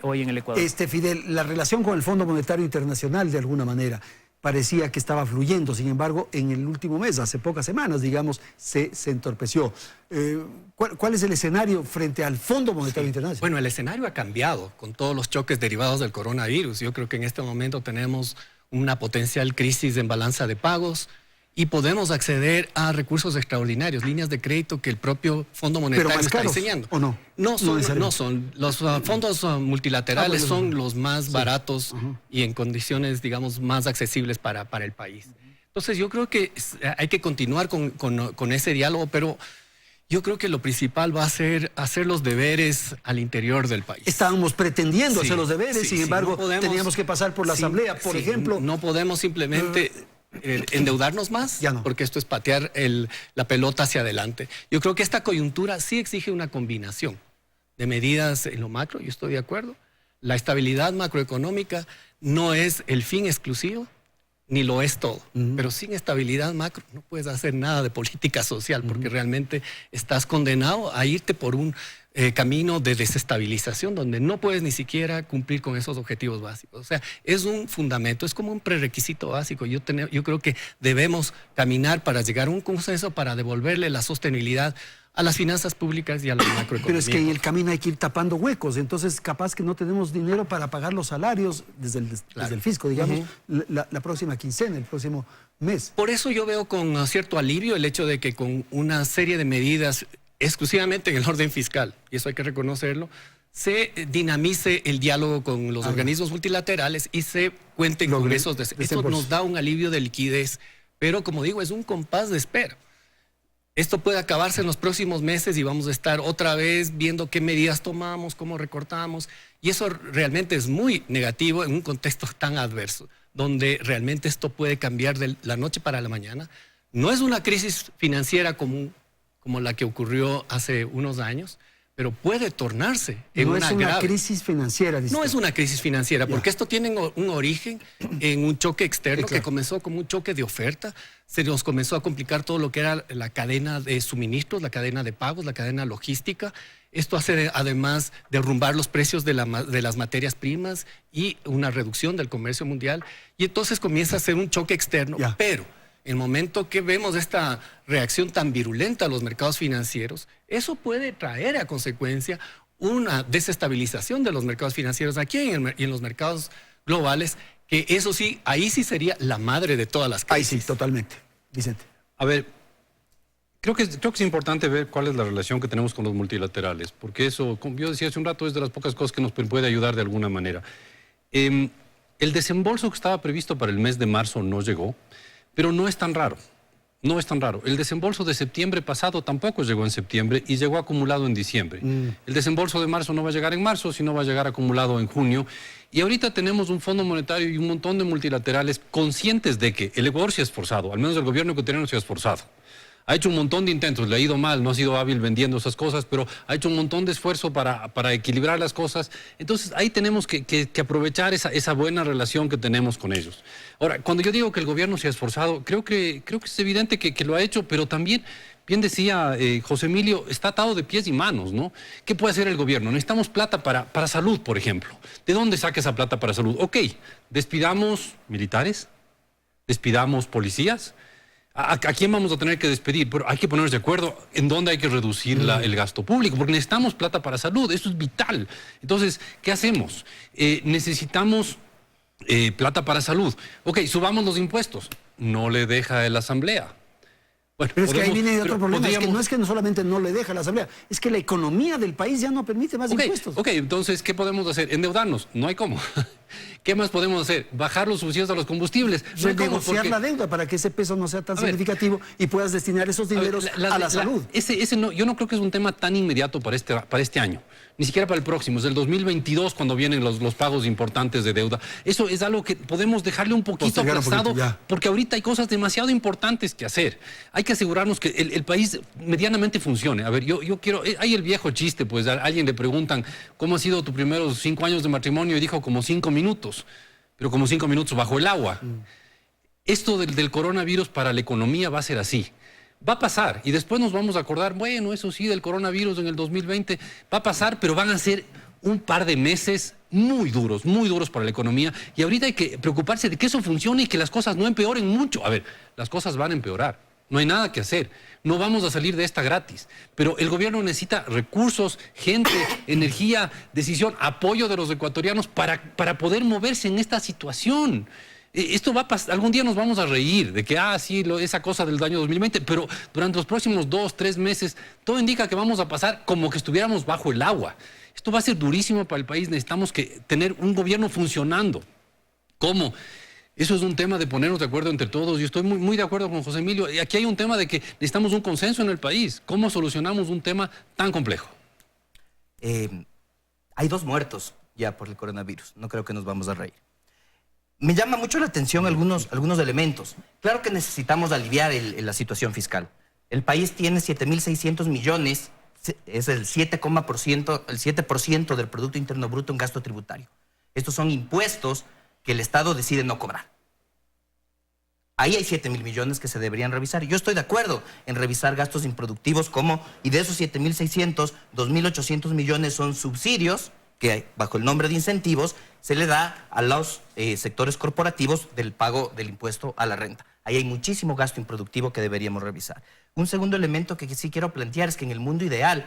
hoy en el Ecuador. Fidel, la relación con el Fondo Monetario Internacional, de alguna manera, parecía que estaba fluyendo. Sin embargo, en el último mes, hace pocas semanas, digamos, se entorpeció. ¿Cuál es el escenario frente al Fondo Monetario Internacional? Bueno, el escenario ha cambiado con todos los choques derivados del coronavirus. Yo creo que en este momento tenemos una potencial crisis en balanza de pagos y podemos acceder a recursos extraordinarios, líneas de crédito que el propio Fondo Monetario está diseñando. ¿O no? No son. Los fondos multilaterales son los más baratos y en condiciones, digamos, más accesibles para el país. Entonces yo creo que hay que continuar con ese diálogo, pero yo creo que lo principal va a ser hacer los deberes al interior del país. Estábamos pretendiendo hacer los deberes, sin embargo, no teníamos que pasar por la Asamblea, por ejemplo. No podemos simplemente endeudarnos más, porque esto es patear la pelota hacia adelante. Yo creo que esta coyuntura sí exige una combinación de medidas en lo macro, yo estoy de acuerdo. La estabilidad macroeconómica no es el fin exclusivo, ni lo es todo. Pero sin estabilidad macro no puedes hacer nada de política social, porque realmente estás condenado a irte por un camino de desestabilización donde no puedes ni siquiera cumplir con esos objetivos básicos. O sea, es un fundamento, es como un prerequisito básico. Yo creo que debemos caminar para llegar a un consenso para devolverle la sostenibilidad a las finanzas públicas y a la macroeconomía. Pero es que en el camino hay que ir tapando huecos, entonces capaz que no tenemos dinero para pagar los salarios desde el fisco, digamos, la próxima quincena, el próximo mes. Por eso yo veo con cierto alivio el hecho de que con una serie de medidas exclusivamente en el orden fiscal, y eso hay que reconocerlo, se dinamice el diálogo con los organismos multilaterales y se cuenten con esos Esto nos da un alivio de liquidez, pero como digo, es un compás de espera. Esto puede acabarse en los próximos meses y vamos a estar otra vez viendo qué medidas tomamos, cómo recortamos, y eso realmente es muy negativo en un contexto tan adverso, donde realmente esto puede cambiar de la noche para la mañana. No es una crisis financiera común como la que ocurrió hace unos años, pero puede tornarse en una grave. No es una crisis financiera. No es una crisis financiera, porque esto tiene un origen en un choque externo que comenzó como un choque de oferta. Se nos comenzó a complicar todo lo que era la cadena de suministros, la cadena de pagos, la cadena logística. Esto hace además derrumbar los precios de las materias primas y una reducción del comercio mundial. Y entonces comienza a ser un choque externo, pero en el momento que vemos esta reacción tan virulenta a los mercados financieros, eso puede traer a consecuencia una desestabilización de los mercados financieros aquí y en los mercados globales, que eso sí, ahí sí sería la madre de todas las crisis. Ahí sí, totalmente. Vicente. A ver, creo que es importante ver cuál es la relación que tenemos con los multilaterales, porque eso, como yo decía hace un rato, es de las pocas cosas que nos puede ayudar de alguna manera. El desembolso que estaba previsto para el mes de marzo no llegó. Pero no es tan raro, no es tan raro. El desembolso de septiembre pasado tampoco llegó en septiembre y llegó acumulado en diciembre. El desembolso de marzo no va a llegar en marzo, sino va a llegar acumulado en junio. Y ahorita tenemos un Fondo Monetario y un montón de multilaterales conscientes de que el Ecuador se ha esforzado, al menos el gobierno ecuatoriano se ha esforzado. Ha hecho un montón de intentos, le ha ido mal, no ha sido hábil vendiendo esas cosas, pero ha hecho un montón de esfuerzo para equilibrar las cosas. Entonces ahí tenemos que aprovechar esa buena relación que tenemos con ellos. Ahora, cuando yo digo que el gobierno se ha esforzado, creo que es evidente que lo ha hecho, pero también, bien decía José Emilio, está atado de pies y manos, ¿no? ¿Qué puede hacer el gobierno? Necesitamos plata para salud, por ejemplo. ¿De dónde saca esa plata para salud? Ok, despidamos militares, despidamos policías. ¿A quién vamos a tener que despedir? Pero hay que ponernos de acuerdo en dónde hay que reducir el gasto público, porque necesitamos plata para salud, eso es vital. Entonces, ¿qué hacemos? Necesitamos plata para salud. Ok, subamos los impuestos. No le deja la Asamblea. Bueno, pero es que ahí viene otro problema, es que no es que solamente no le deja la Asamblea, es que la economía del país ya no permite más impuestos. Ok, entonces, ¿qué podemos hacer? Endeudarnos, no hay cómo. ¿Qué más podemos hacer? Bajar los subsidios a los combustibles. No hay cómo, renegociar la deuda para que ese peso no sea tan significativo y puedas destinar esos dineros a la salud. Yo no creo que es un tema tan inmediato para este año, ni siquiera para el próximo, es el 2022 cuando vienen los pagos importantes de deuda. Eso es algo que podemos dejarle un poquito aplazado, porque ahorita hay cosas demasiado importantes que hacer. Hay que asegurarnos que el país medianamente funcione. A ver, yo quiero, hay el viejo chiste, pues a alguien le preguntan, ¿cómo ha sido tus primeros 5 años de matrimonio? Y dijo, como 5 minutos, pero como 5 minutos bajo el agua. Esto del coronavirus para la economía va a ser así. Va a pasar y después nos vamos a acordar, bueno, eso sí, del coronavirus en el 2020 va a pasar, pero van a ser un par de meses muy duros para la economía, y ahorita hay que preocuparse de que eso funcione y que las cosas no empeoren mucho. A ver, las cosas van a empeorar, no hay nada que hacer, no vamos a salir de esta gratis, pero el gobierno necesita recursos, gente, energía, decisión, apoyo de los ecuatorianos para poder moverse en esta situación. Esto va a pasar, algún día nos vamos a reír de que, sí, esa cosa del año 2020, pero durante los próximos 2, 3 meses, todo indica que vamos a pasar como que estuviéramos bajo el agua. Esto va a ser durísimo para el país, necesitamos tener un gobierno funcionando. ¿Cómo? Eso es un tema de ponernos de acuerdo entre todos. Yo estoy muy de acuerdo con José Emilio. Y aquí hay un tema de que necesitamos un consenso en el país. ¿Cómo solucionamos un tema tan complejo? Hay 2 muertos ya por el coronavirus. No creo que nos vamos a reír. Me llama mucho la atención algunos elementos. Claro que necesitamos aliviar la situación fiscal. El país tiene 7.600 millones, es el 7% del Producto Interno Bruto en gasto tributario. Estos son impuestos que el Estado decide no cobrar. Ahí hay 7.000 millones que se deberían revisar. Y yo estoy de acuerdo en revisar gastos improductivos y de esos 7.600, 2.800 millones son subsidios que bajo el nombre de incentivos se le da a los sectores corporativos del pago del impuesto a la renta. Ahí hay muchísimo gasto improductivo que deberíamos revisar. Un segundo elemento que sí quiero plantear es que en el mundo ideal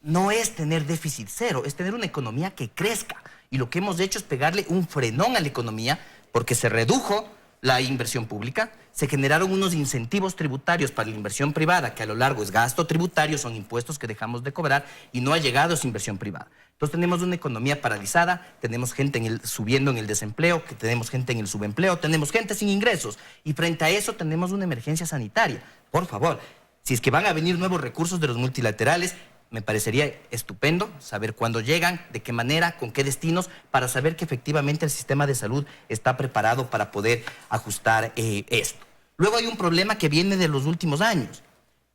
no es tener déficit cero, es tener una economía que crezca. Y lo que hemos hecho es pegarle un frenón a la economía porque se redujo la inversión pública, se generaron unos incentivos tributarios para la inversión privada, que a lo largo es gasto tributario, son impuestos que dejamos de cobrar y no ha llegado esa inversión privada. Entonces tenemos una economía paralizada, tenemos gente subiendo en el desempleo, tenemos gente en el subempleo, tenemos gente sin ingresos y frente a eso tenemos una emergencia sanitaria. Por favor, si es que van a venir nuevos recursos de los multilaterales, me parecería estupendo saber cuándo llegan, de qué manera, con qué destinos, para saber que efectivamente el sistema de salud está preparado para poder ajustar esto. Luego hay un problema que viene de los últimos años.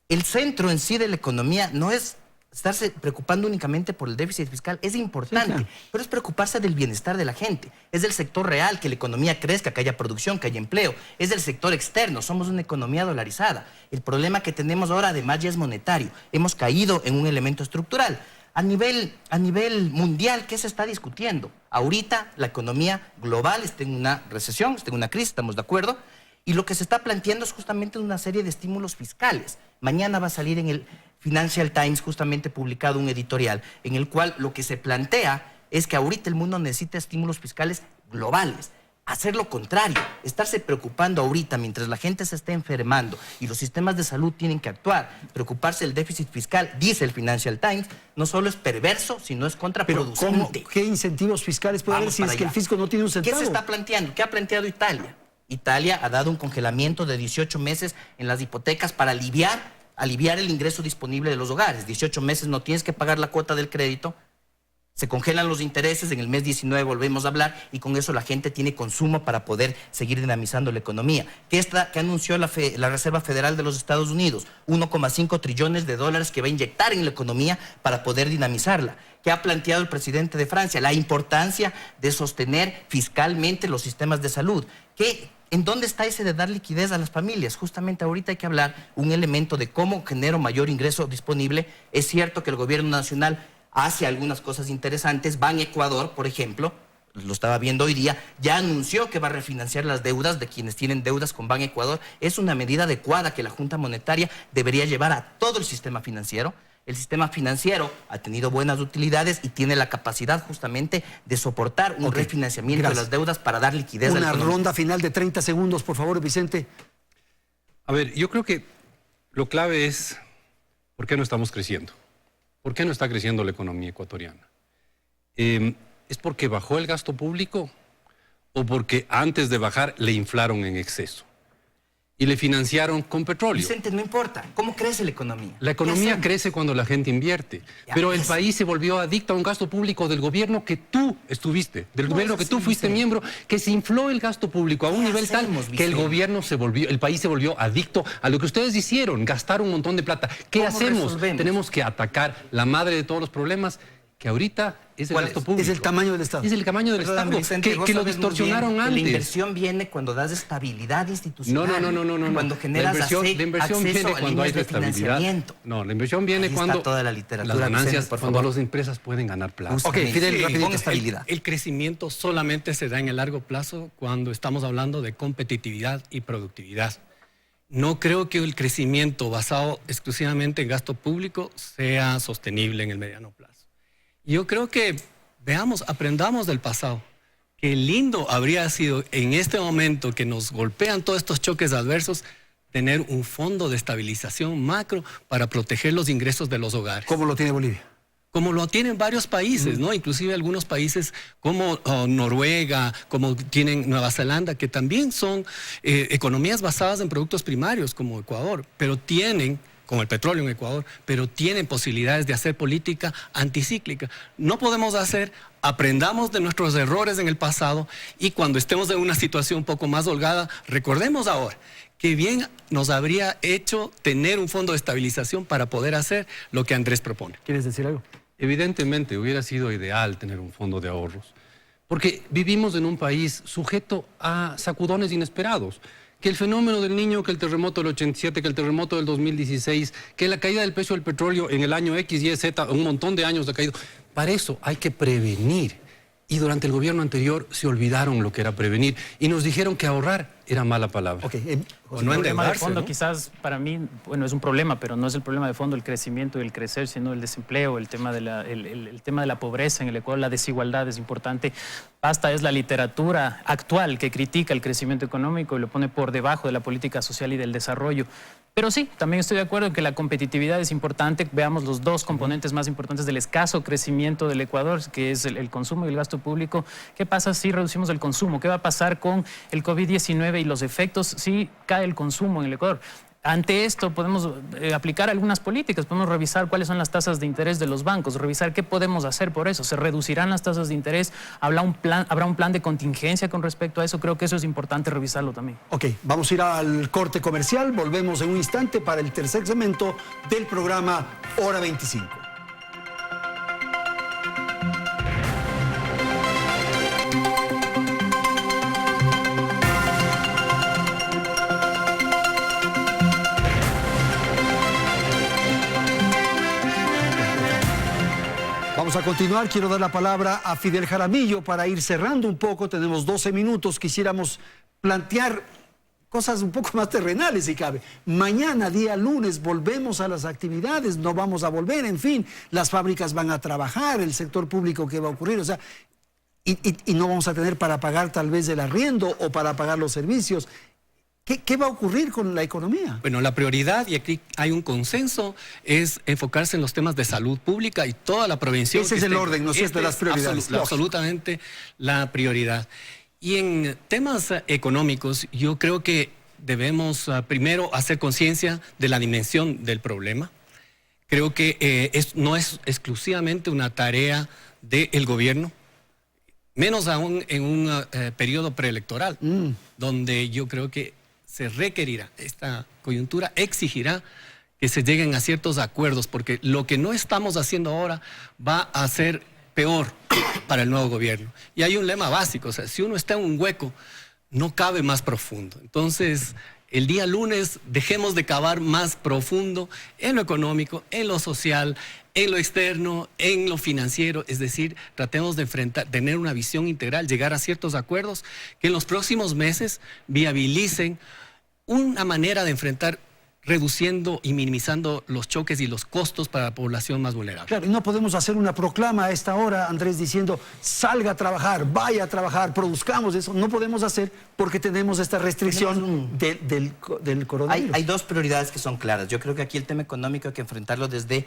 El centro en sí de la economía no es estarse preocupando únicamente por el déficit fiscal, es importante, sí, pero es preocuparse del bienestar de la gente. Es del sector real, que la economía crezca, que haya producción, que haya empleo. Es del sector externo, somos una economía dolarizada. El problema que tenemos ahora además ya es monetario. Hemos caído en un elemento estructural. A nivel mundial, ¿qué se está discutiendo? Ahorita la economía global está en una recesión, está en una crisis, estamos de acuerdo, y lo que se está planteando es justamente una serie de estímulos fiscales. Mañana va a salir en el Financial Times justamente publicado un editorial en el cual lo que se plantea es que ahorita el mundo necesita estímulos fiscales globales. Hacer lo contrario, estarse preocupando ahorita mientras la gente se está enfermando y los sistemas de salud tienen que actuar, preocuparse del déficit fiscal, dice el Financial Times, no solo es perverso, sino es contraproducente. ¿Qué incentivos fiscales puede haber si es que el fisco no tiene un centavo? ¿Qué se está planteando? ¿Qué ha planteado Italia? Italia ha dado un congelamiento de 18 meses en las hipotecas para aliviar el ingreso disponible de los hogares. 18 meses no tienes que pagar la cuota del crédito. Se congelan los intereses, en el mes 19 volvemos a hablar y con eso la gente tiene consumo para poder seguir dinamizando la economía. ¿Qué anunció la Reserva Federal de los Estados Unidos? 1,5 trillones de dólares que va a inyectar en la economía para poder dinamizarla. ¿Qué ha planteado el presidente de Francia? La importancia de sostener fiscalmente los sistemas de salud. ¿En dónde está ese de dar liquidez a las familias? Justamente ahorita hay que hablar un elemento de cómo genero mayor ingreso disponible. Es cierto que el gobierno nacional hace algunas cosas interesantes. Ban Ecuador, por ejemplo, lo estaba viendo hoy día, ya anunció que va a refinanciar las deudas de quienes tienen deudas con Ban Ecuador. Es una medida adecuada que la Junta Monetaria debería llevar a todo el sistema financiero. El sistema financiero ha tenido buenas utilidades y tiene la capacidad justamente de soportar un refinanciamiento de las deudas para dar liquidez a la economía. Una ronda final de 30 segundos, por favor, Vicente. A ver, yo creo que lo clave es ¿por qué no estamos creciendo? ¿Por qué no está creciendo la economía ecuatoriana? ¿Es porque bajó el gasto público o porque antes de bajar le inflaron en exceso y le financiaron con petróleo? Vicente, no importa. ¿Cómo crece la economía? La economía crece cuando la gente invierte, pero el país se volvió adicto a un gasto público del gobierno que tú estuviste, del gobierno que tú fuiste miembro, que se infló el gasto público a un nivel tal que el país se volvió adicto a lo que ustedes hicieron, gastar un montón de plata. ¿Qué hacemos? Tenemos que atacar la madre de todos los problemas, que ahorita es el gasto público. Es el tamaño del Estado. Es el tamaño del Estado, Vicente, que lo distorsionaron antes. La inversión viene cuando das estabilidad institucional. No. Cuando generas la inversión viene cuando hay estabilidad. No, la inversión viene ahí cuando está toda la literatura, las ganancias, Vicente, por cuando favor. las empresas pueden ganar plata. Ok, Fidel, rapidito. Estabilidad. El crecimiento solamente se da en el largo plazo cuando estamos hablando de competitividad y productividad. No creo que el crecimiento basado exclusivamente en gasto público sea sostenible en el mediano plazo. Yo creo que, aprendamos del pasado. Qué lindo habría sido en este momento que nos golpean todos estos choques adversos, tener un fondo de estabilización macro para proteger los ingresos de los hogares. ¿Cómo lo tiene Bolivia? Como lo tienen varios países, ¿no? Inclusive algunos países como Noruega, como tienen Nueva Zelanda, que también son economías basadas en productos primarios, como Ecuador, pero tienen, como el petróleo en Ecuador, pero tienen posibilidades de hacer política anticíclica. No podemos aprendamos de nuestros errores en el pasado y cuando estemos en una situación un poco más holgada, recordemos ahora que bien nos habría hecho tener un fondo de estabilización para poder hacer lo que Andrés propone. ¿Quieres decir algo? Evidentemente hubiera sido ideal tener un fondo de ahorros, porque vivimos en un país sujeto a sacudones inesperados. Que el fenómeno del Niño, que el terremoto del 87, que el terremoto del 2016, que la caída del precio del petróleo en el año X, Y, Z, un montón de años ha caído. Para eso hay que prevenir. Y durante el gobierno anterior se olvidaron lo que era prevenir y nos dijeron que ahorrar era mala palabra. O no el tema de fondo, ¿no? Quizás para mí, bueno, es un problema, pero no es el problema de fondo el crecimiento y el crecer, sino el desempleo, el tema de la pobreza en el Ecuador, la desigualdad es importante. Basta es la literatura actual que critica el crecimiento económico y lo pone por debajo de la política social y del desarrollo. Pero sí, también estoy de acuerdo en que la competitividad es importante. Veamos los dos componentes más importantes del escaso crecimiento del Ecuador, que es el consumo y el gasto público. ¿Qué pasa si reducimos el consumo? ¿Qué va a pasar con el COVID-19 y los efectos si cae el consumo en el Ecuador? Ante esto podemos aplicar algunas políticas, podemos revisar cuáles son las tasas de interés de los bancos, revisar qué podemos hacer por eso. ¿Se reducirán las tasas de interés? ¿Habrá un plan de contingencia con respecto a eso? Creo que eso es importante revisarlo también. Ok, vamos a ir al corte comercial, volvemos en un instante para el tercer segmento del programa Hora 25. Vamos a continuar, quiero dar la palabra a Fidel Jaramillo para ir cerrando un poco, tenemos 12 minutos, quisiéramos plantear cosas un poco más terrenales si cabe. Mañana, día lunes, volvemos a las actividades, no vamos a volver, en fin, las fábricas van a trabajar, el sector público, ¿qué va a ocurrir? O sea, y no vamos a tener para pagar tal vez el arriendo o para pagar los servicios. ¿Qué va a ocurrir con la economía? Bueno, la prioridad, y aquí hay un consenso, es enfocarse en los temas de salud pública y toda la prevención. Ese es el orden, ¿no es cierto?, de las prioridades. Absolutamente la prioridad. Y en temas económicos, yo creo que debemos primero hacer conciencia de la dimensión del problema. Creo que no es exclusivamente una tarea del gobierno, menos aún en un periodo preelectoral, donde yo creo que se requerirá, esta coyuntura exigirá que se lleguen a ciertos acuerdos, porque lo que no estamos haciendo ahora va a ser peor para el nuevo gobierno. Y hay un lema básico, o sea, si uno está en un hueco, no cabe más profundo. Entonces, el día lunes dejemos de cavar más profundo en lo económico, en lo social, en lo externo, en lo financiero. Es decir, tratemos de tener una visión integral, llegar a ciertos acuerdos que en los próximos meses viabilicen una manera de enfrentar, reduciendo y minimizando los choques y los costos para la población más vulnerable. Claro, y no podemos hacer una proclama a esta hora, Andrés, diciendo salga a trabajar, vaya a trabajar, produzcamos eso. No podemos hacer porque tenemos esta restricción del coronavirus. Hay dos prioridades que son claras. Yo creo que aquí el tema económico hay que enfrentarlo desde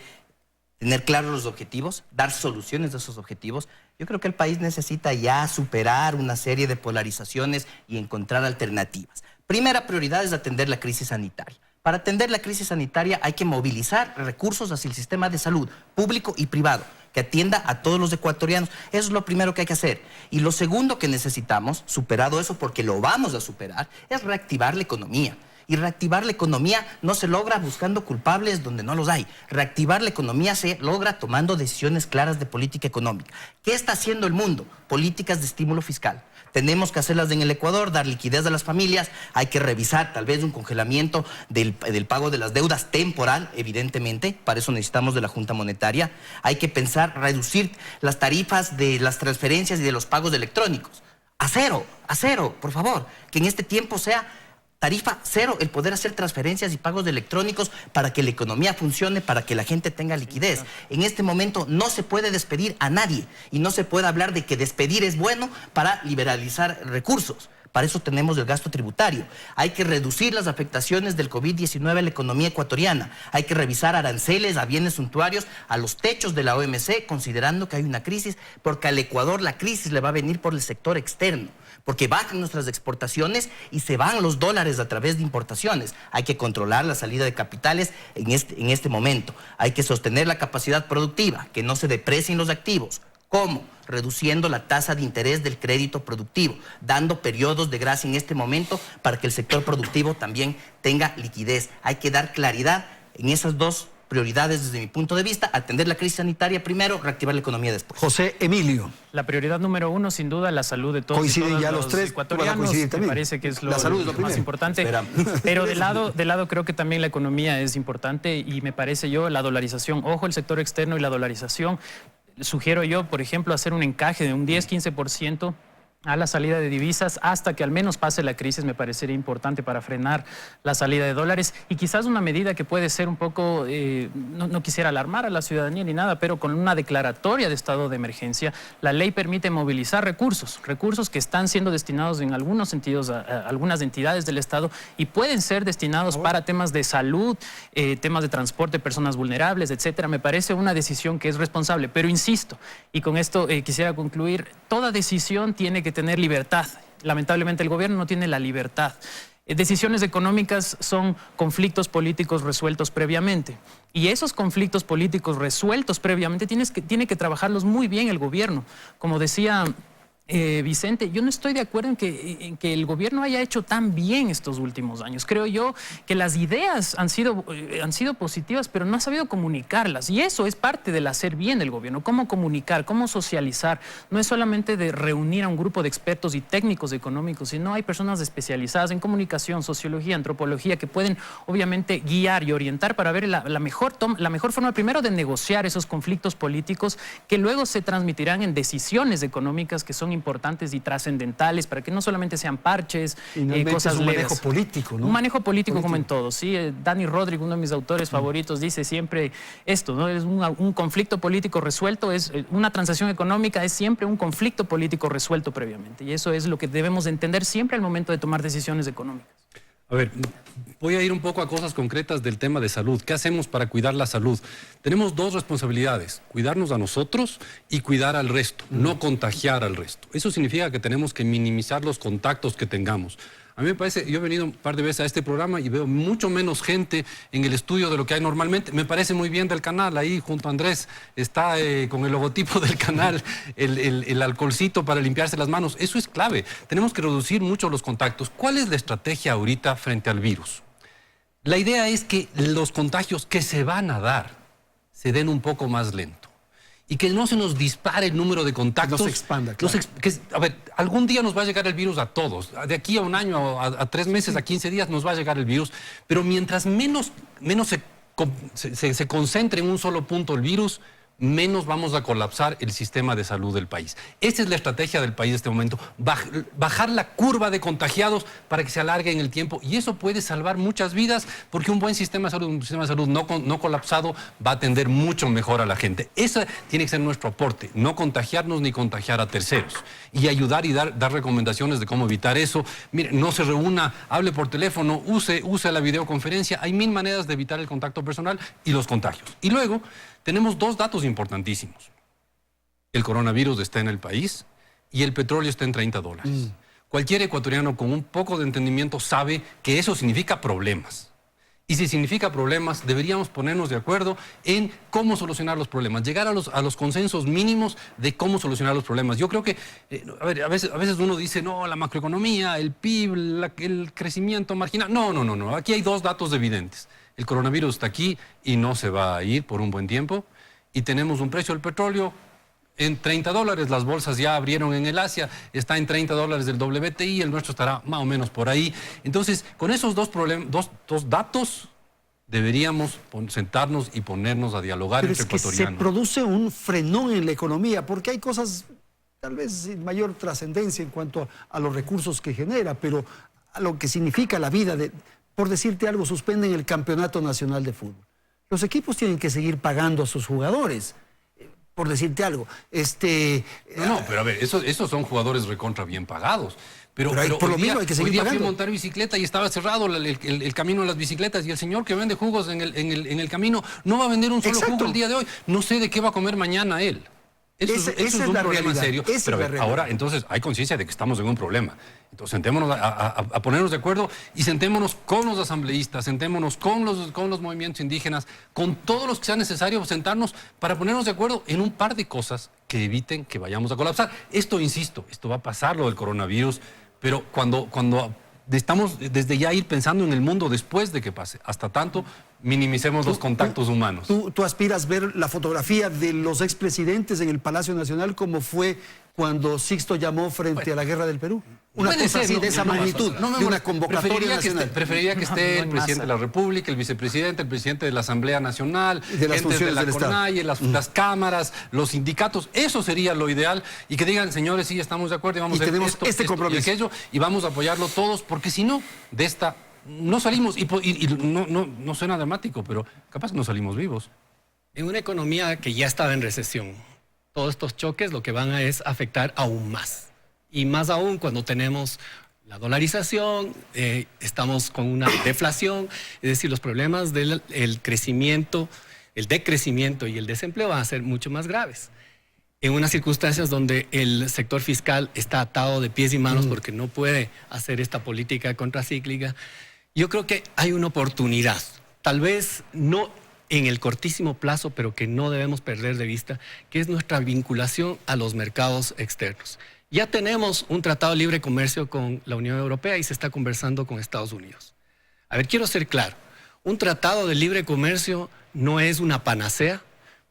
tener claros los objetivos, dar soluciones a esos objetivos. Yo creo que el país necesita ya superar una serie de polarizaciones y encontrar alternativas. Primera prioridad es atender la crisis sanitaria. Para atender la crisis sanitaria hay que movilizar recursos hacia el sistema de salud público y privado, que atienda a todos los ecuatorianos. Eso es lo primero que hay que hacer. Y lo segundo que necesitamos, superado eso porque lo vamos a superar, es reactivar la economía. Y reactivar la economía no se logra buscando culpables donde no los hay. Reactivar la economía se logra tomando decisiones claras de política económica. ¿Qué está haciendo el mundo? Políticas de estímulo fiscal. Tenemos que hacerlas en el Ecuador, dar liquidez a las familias. Hay que revisar tal vez un congelamiento del pago de las deudas temporal, evidentemente. Para eso necesitamos de la Junta Monetaria. Hay que pensar reducir las tarifas de las transferencias y de los pagos electrónicos. A cero, por favor. Que en este tiempo sea tarifa cero el poder hacer transferencias y pagos electrónicos para que la economía funcione, para que la gente tenga liquidez. En este momento no se puede despedir a nadie y no se puede hablar de que despedir es bueno para liberalizar recursos. Para eso tenemos el gasto tributario. Hay que reducir las afectaciones del COVID-19 a la economía ecuatoriana. Hay que revisar aranceles a bienes suntuarios, a los techos de la OMC, considerando que hay una crisis, porque al Ecuador la crisis le va a venir por el sector externo, porque bajan nuestras exportaciones y se van los dólares a través de importaciones. Hay que controlar la salida de capitales en este momento. Hay que sostener la capacidad productiva, que no se deprecien los activos. ¿Cómo? Reduciendo la tasa de interés del crédito productivo, dando periodos de gracia en este momento para que el sector productivo también tenga liquidez. Hay que dar claridad en esas dos prioridades desde mi punto de vista: atender la crisis sanitaria primero, reactivar la economía después. José Emilio. La prioridad número uno, sin duda, la salud de todos Coinciden ya los los tres, ecuatorianos. Me parece que es lo más importante. Pero de lado creo que también la economía es importante y me parece la dolarización. Ojo, el sector externo y la dolarización. Sugiero yo, por ejemplo, hacer un encaje de un 10-15% a la salida de divisas hasta que al menos pase la crisis. Me parecería importante para frenar la salida de dólares, y quizás una medida que puede ser un poco, no quisiera alarmar a la ciudadanía ni nada, pero con una declaratoria de estado de emergencia, la ley permite movilizar recursos que están siendo destinados en algunos sentidos a algunas entidades del Estado y pueden ser destinados para temas de salud, temas de transporte, personas vulnerables, etcétera. Me parece una decisión que es responsable, pero insisto, y con esto quisiera concluir, toda decisión tiene que tener libertad. Lamentablemente el gobierno no tiene la libertad. Decisiones económicas son conflictos políticos resueltos previamente. Y esos conflictos políticos resueltos previamente tiene que trabajarlos muy bien el gobierno. Como decía Vicente, yo no estoy de acuerdo en que el gobierno haya hecho tan bien estos últimos años. Creo yo que las ideas han sido positivas, pero no ha sabido comunicarlas. Y eso es parte del hacer bien del gobierno. Cómo comunicar, cómo socializar. No es solamente de reunir a un grupo de expertos y técnicos económicos, sino hay personas especializadas en comunicación, sociología, antropología, que pueden obviamente guiar y orientar para ver la mejor forma primero de negociar esos conflictos políticos que luego se transmitirán en decisiones económicas que son importantes y trascendentales para que no solamente sean parches, cosas leves. Un manejo político, ¿no? Un manejo político como en todo, sí. Dani Rodríguez, uno de mis autores favoritos, dice siempre esto, ¿no? Es un conflicto político resuelto, una transacción económica es siempre un conflicto político resuelto previamente. Y eso es lo que debemos entender siempre al momento de tomar decisiones económicas. A ver, voy a ir un poco a cosas concretas del tema de salud. ¿Qué hacemos para cuidar la salud? Tenemos dos responsabilidades: cuidarnos a nosotros y cuidar al resto, no contagiar al resto. Eso significa que tenemos que minimizar los contactos que tengamos. A mí me parece, yo he venido un par de veces a este programa y veo mucho menos gente en el estudio de lo que hay normalmente. Me parece muy bien del canal, ahí junto a Andrés está con el logotipo del canal, el alcoholcito para limpiarse las manos. Eso es clave. Tenemos que reducir mucho los contactos. ¿Cuál es la estrategia ahorita frente al virus? La idea es que los contagios que se van a dar se den un poco más lento. Y que no se nos dispare el número de contactos. No se expanda, claro. A ver, algún día nos va a llegar el virus a todos. De aquí a un año, a 3 meses, a 15 días nos va a llegar el virus. Pero mientras menos se concentre en un solo punto el virus, menos vamos a colapsar el sistema de salud del país. Esa es la estrategia del país en este momento. Bajar la curva de contagiados para que se alargue en el tiempo. Y eso puede salvar muchas vidas porque un buen sistema de salud, un sistema de salud no colapsado, va a atender mucho mejor a la gente. Ese tiene que ser nuestro aporte. No contagiarnos ni contagiar a terceros. Y ayudar y dar recomendaciones de cómo evitar eso. Mire, no se reúna, hable por teléfono, use la videoconferencia. Hay 1000 maneras de evitar el contacto personal y los contagios. Y luego tenemos 2 datos importantísimos. El coronavirus está en el país y el petróleo está en $30. Cualquier ecuatoriano con un poco de entendimiento sabe que eso significa problemas. Y si significa problemas, deberíamos ponernos de acuerdo en cómo solucionar los problemas, llegar a los consensos mínimos de cómo solucionar los problemas. Yo creo que, a veces uno dice, no, la macroeconomía, el PIB, el crecimiento marginal. No. Aquí hay 2 datos evidentes. El coronavirus está aquí y no se va a ir por un buen tiempo. Y tenemos un precio del petróleo en $30. Las bolsas ya abrieron en el Asia, está en $30 del WTI, el nuestro estará más o menos por ahí. Entonces, con esos dos datos, deberíamos sentarnos y ponernos a dialogar entre ecuatorianos. Pero es que se produce un frenón en la economía, porque hay cosas tal vez sin mayor trascendencia en cuanto a los recursos que genera, pero a lo que significa la vida de... Por decirte algo, suspenden el Campeonato Nacional de Fútbol. Los equipos tienen que seguir pagando a sus jugadores, por decirte algo. Pero a ver, esos son jugadores recontra bien pagados. Pero por lo mismo hay que seguir hoy día pagando. fui a montar bicicleta y estaba cerrado el camino de las bicicletas y el señor que vende jugos en el camino no va a vender un solo jugo el día de hoy. No sé de qué va a comer mañana él. Eso es un problema serio. Pero a ver, ahora entonces hay conciencia de que estamos en un problema. Entonces sentémonos a ponernos de acuerdo y sentémonos con los asambleístas, sentémonos con los movimientos indígenas, con todos los que sea necesario sentarnos para ponernos de acuerdo en un par de cosas que eviten que vayamos a colapsar. Insisto, esto va a pasar lo del coronavirus, pero cuando estamos desde ya ir pensando en el mundo después de que pase. Hasta tanto, minimicemos los contactos humanos. ¿Tú aspiras ver la fotografía de los expresidentes en el Palacio Nacional como fue cuando Sixto llamó frente a la guerra del Perú? Una cosa así, de esa magnitud, de una convocatoria nacional. Preferiría que esté el presidente de la República, el vicepresidente, el presidente de la Asamblea Nacional, de las gente de la del CONAIE, las cámaras, los sindicatos. Eso sería lo ideal. Y que digan, señores, sí, estamos de acuerdo y vamos a hacer tenemos este compromiso. Y aquello, y vamos a apoyarlo todos, porque si no, de esta no salimos. Y no suena dramático, pero capaz no salimos vivos. En una economía que ya estaba en recesión, todos estos choques lo que van a es afectar aún más. Y más aún cuando tenemos la dolarización, estamos con una deflación, es decir, los problemas del crecimiento, el decrecimiento y el desempleo van a ser mucho más graves. En unas circunstancias donde el sector fiscal está atado de pies y manos porque no puede hacer esta política contracíclica, yo creo que hay una oportunidad, tal vez no en el cortísimo plazo, pero que no debemos perder de vista, que es nuestra vinculación a los mercados externos. Ya tenemos un tratado de libre comercio con la Unión Europea y se está conversando con Estados Unidos. A ver, quiero ser claro, un tratado de libre comercio no es una panacea,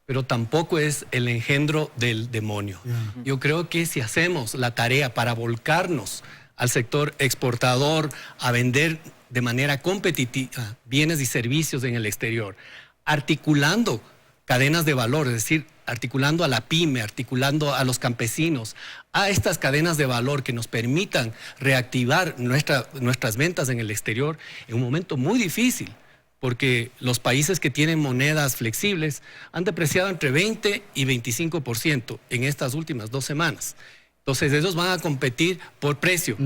pero tampoco es el engendro del demonio. Yo creo que si hacemos la tarea para volcarnos al sector exportador, a vender de manera competitiva bienes y servicios en el exterior, articulando cadenas de valor, es decir, articulando a la pyme, articulando a los campesinos, a estas cadenas de valor que nos permitan reactivar nuestras ventas en el exterior en un momento muy difícil, porque los países que tienen monedas flexibles han depreciado entre 20 y 25% en estas últimas 2 semanas. Entonces ellos van a competir por precio,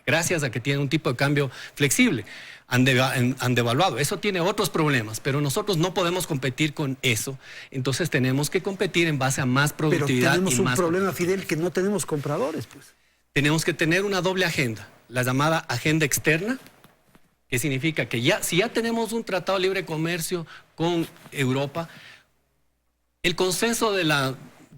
gracias a que tienen un tipo de cambio flexible. Han devaluado. Eso tiene otros problemas, pero nosotros no podemos competir con eso. Entonces tenemos que competir en base a más productividad. Pero tenemos un problema, Fidel, que no tenemos compradores, pues. Tenemos que tener una doble agenda. la llamada agenda externa, que significa que si ya tenemos un tratado de libre comercio con Europa, el consenso de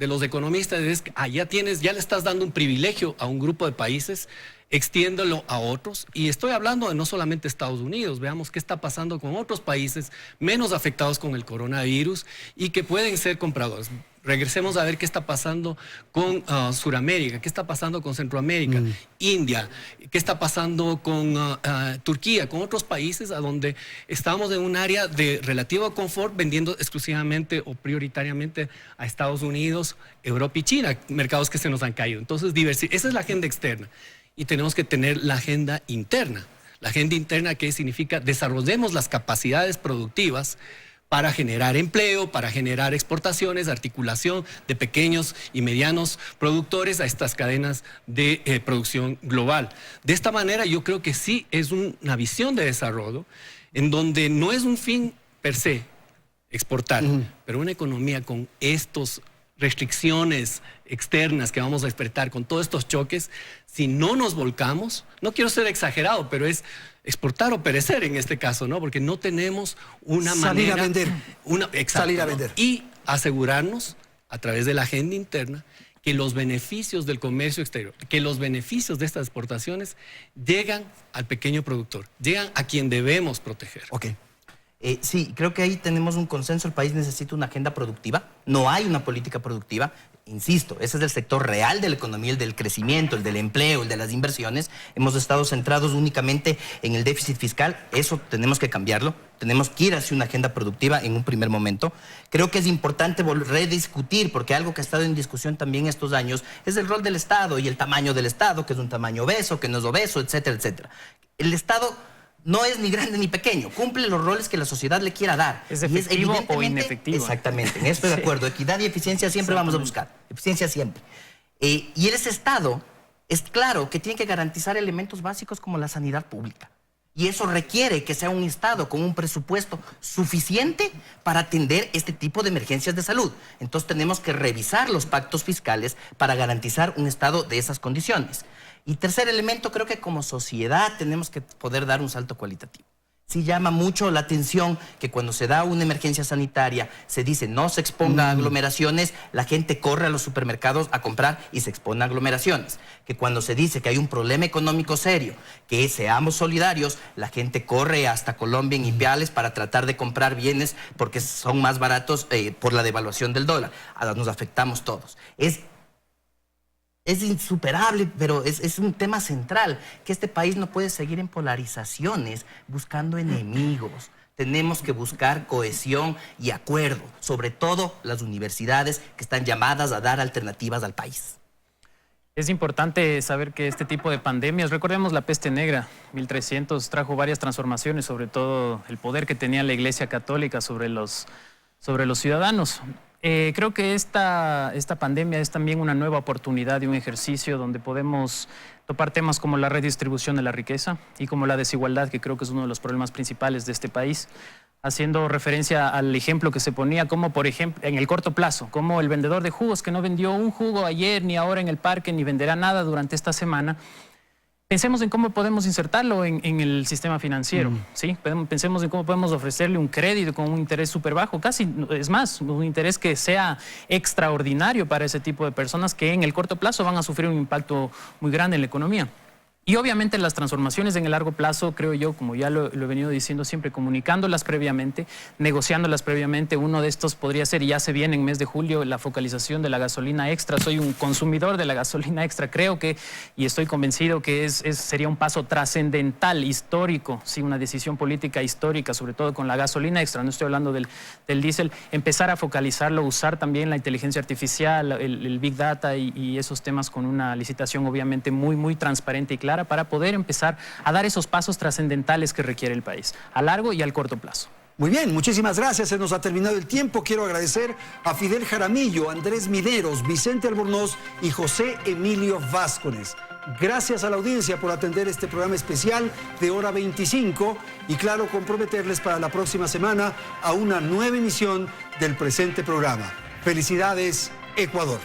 los economistas es que ya le estás dando un privilegio a un grupo de países, extiéndelo a otros. Y estoy hablando de no solamente Estados Unidos, veamos qué está pasando con otros países menos afectados con el coronavirus y que pueden ser compradores. Regresemos a ver qué está pasando con Suramérica, qué está pasando con Centroamérica, India, qué está pasando con Turquía, con otros países a donde estamos en un área de relativo confort vendiendo exclusivamente o prioritariamente a Estados Unidos, Europa y China, mercados que se nos han caído. Entonces, esa es la agenda externa. Y tenemos que tener la agenda interna. La agenda interna, que significa desarrollemos las capacidades productivas para generar empleo, para generar exportaciones, articulación de pequeños y medianos productores a estas cadenas de producción global. De esta manera yo creo que sí es una visión de desarrollo en donde no es un fin per se exportar, pero una economía con estas restricciones externas que vamos a despertar, con todos estos choques, si no nos volcamos, no quiero ser exagerado, pero es exportar o perecer en este caso, ¿no? Porque no tenemos una salir manera... a vender. Exacto, salir a ¿no? vender. Y asegurarnos, a través de la agenda interna, que los beneficios del comercio exterior, que los beneficios de estas exportaciones llegan al pequeño productor, llegan a quien debemos proteger. Ok. Sí, creo que ahí tenemos un consenso. El país necesita una agenda productiva. No hay una política productiva. Insisto, ese es el sector real de la economía, el del crecimiento, el del empleo, el de las inversiones. Hemos estado centrados únicamente en el déficit fiscal. Eso tenemos que cambiarlo. Tenemos que ir hacia una agenda productiva en un primer momento. Creo que es importante rediscutir, porque algo que ha estado en discusión también estos años es el rol del Estado y el tamaño del Estado, que es un tamaño obeso, que no es obeso, etcétera, etcétera. El Estado no es ni grande ni pequeño, cumple los roles que la sociedad le quiera dar. ¿Es efectivo o inefectivo? Exactamente, en eso estoy de acuerdo. Equidad y eficiencia siempre vamos a buscar. Eficiencia siempre. Y ese Estado, es claro que tiene que garantizar elementos básicos como la sanidad pública. Y eso requiere que sea un Estado con un presupuesto suficiente para atender este tipo de emergencias de salud. Entonces tenemos que revisar los pactos fiscales para garantizar un Estado de esas condiciones. Y tercer elemento, creo que como sociedad tenemos que poder dar un salto cualitativo. Sí llama mucho la atención que cuando se da una emergencia sanitaria, se dice no se exponga a aglomeraciones, la gente corre a los supermercados a comprar y se expone a aglomeraciones. Que cuando se dice que hay un problema económico serio, que seamos solidarios, la gente corre hasta Colombia en Ipiales para tratar de comprar bienes porque son más baratos por la devaluación del dólar. Nos afectamos todos. Es insuperable, pero es un tema central, que este país no puede seguir en polarizaciones, buscando enemigos. Tenemos que buscar cohesión y acuerdo, sobre todo las universidades que están llamadas a dar alternativas al país. Es importante saber que este tipo de pandemias, recordemos la peste negra, 1300, trajo varias transformaciones, sobre todo el poder que tenía la Iglesia Católica sobre los ciudadanos. Creo que esta pandemia es también una nueva oportunidad y un ejercicio donde podemos topar temas como la redistribución de la riqueza y como la desigualdad, que creo que es uno de los problemas principales de este país, haciendo referencia al ejemplo que se ponía como, por ejemplo, en el corto plazo, como el vendedor de jugos que no vendió un jugo ayer ni ahora en el parque ni venderá nada durante esta semana. Pensemos en cómo podemos insertarlo en el sistema financiero, ¿sí? Pensemos en cómo podemos ofrecerle un crédito con un interés súper bajo, casi, es más, un interés que sea extraordinario para ese tipo de personas que en el corto plazo van a sufrir un impacto muy grande en la economía. Y obviamente las transformaciones en el largo plazo, creo yo, como ya lo he venido diciendo siempre, comunicándolas previamente, negociándolas previamente. Uno de estos podría ser, y ya se viene en mes de julio, la focalización de la gasolina extra. Soy un consumidor de la gasolina extra. Creo que, y estoy convencido que sería un paso trascendental, histórico, sí, una decisión política histórica, sobre todo con la gasolina extra. No estoy hablando del diésel. Empezar a focalizarlo, usar también la inteligencia artificial, el Big Data y esos temas con una licitación obviamente muy, muy transparente y clara, para poder empezar a dar esos pasos trascendentales que requiere el país, a largo y al corto plazo. Muy bien, muchísimas gracias. Se nos ha terminado el tiempo. Quiero agradecer a Fidel Jaramillo, Andrés Mineros, Vicente Albornoz y José Emilio Vázquez. Gracias a la audiencia por atender este programa especial de Hora 25 y claro, comprometerles para la próxima semana a una nueva emisión del presente programa. Felicidades, Ecuador.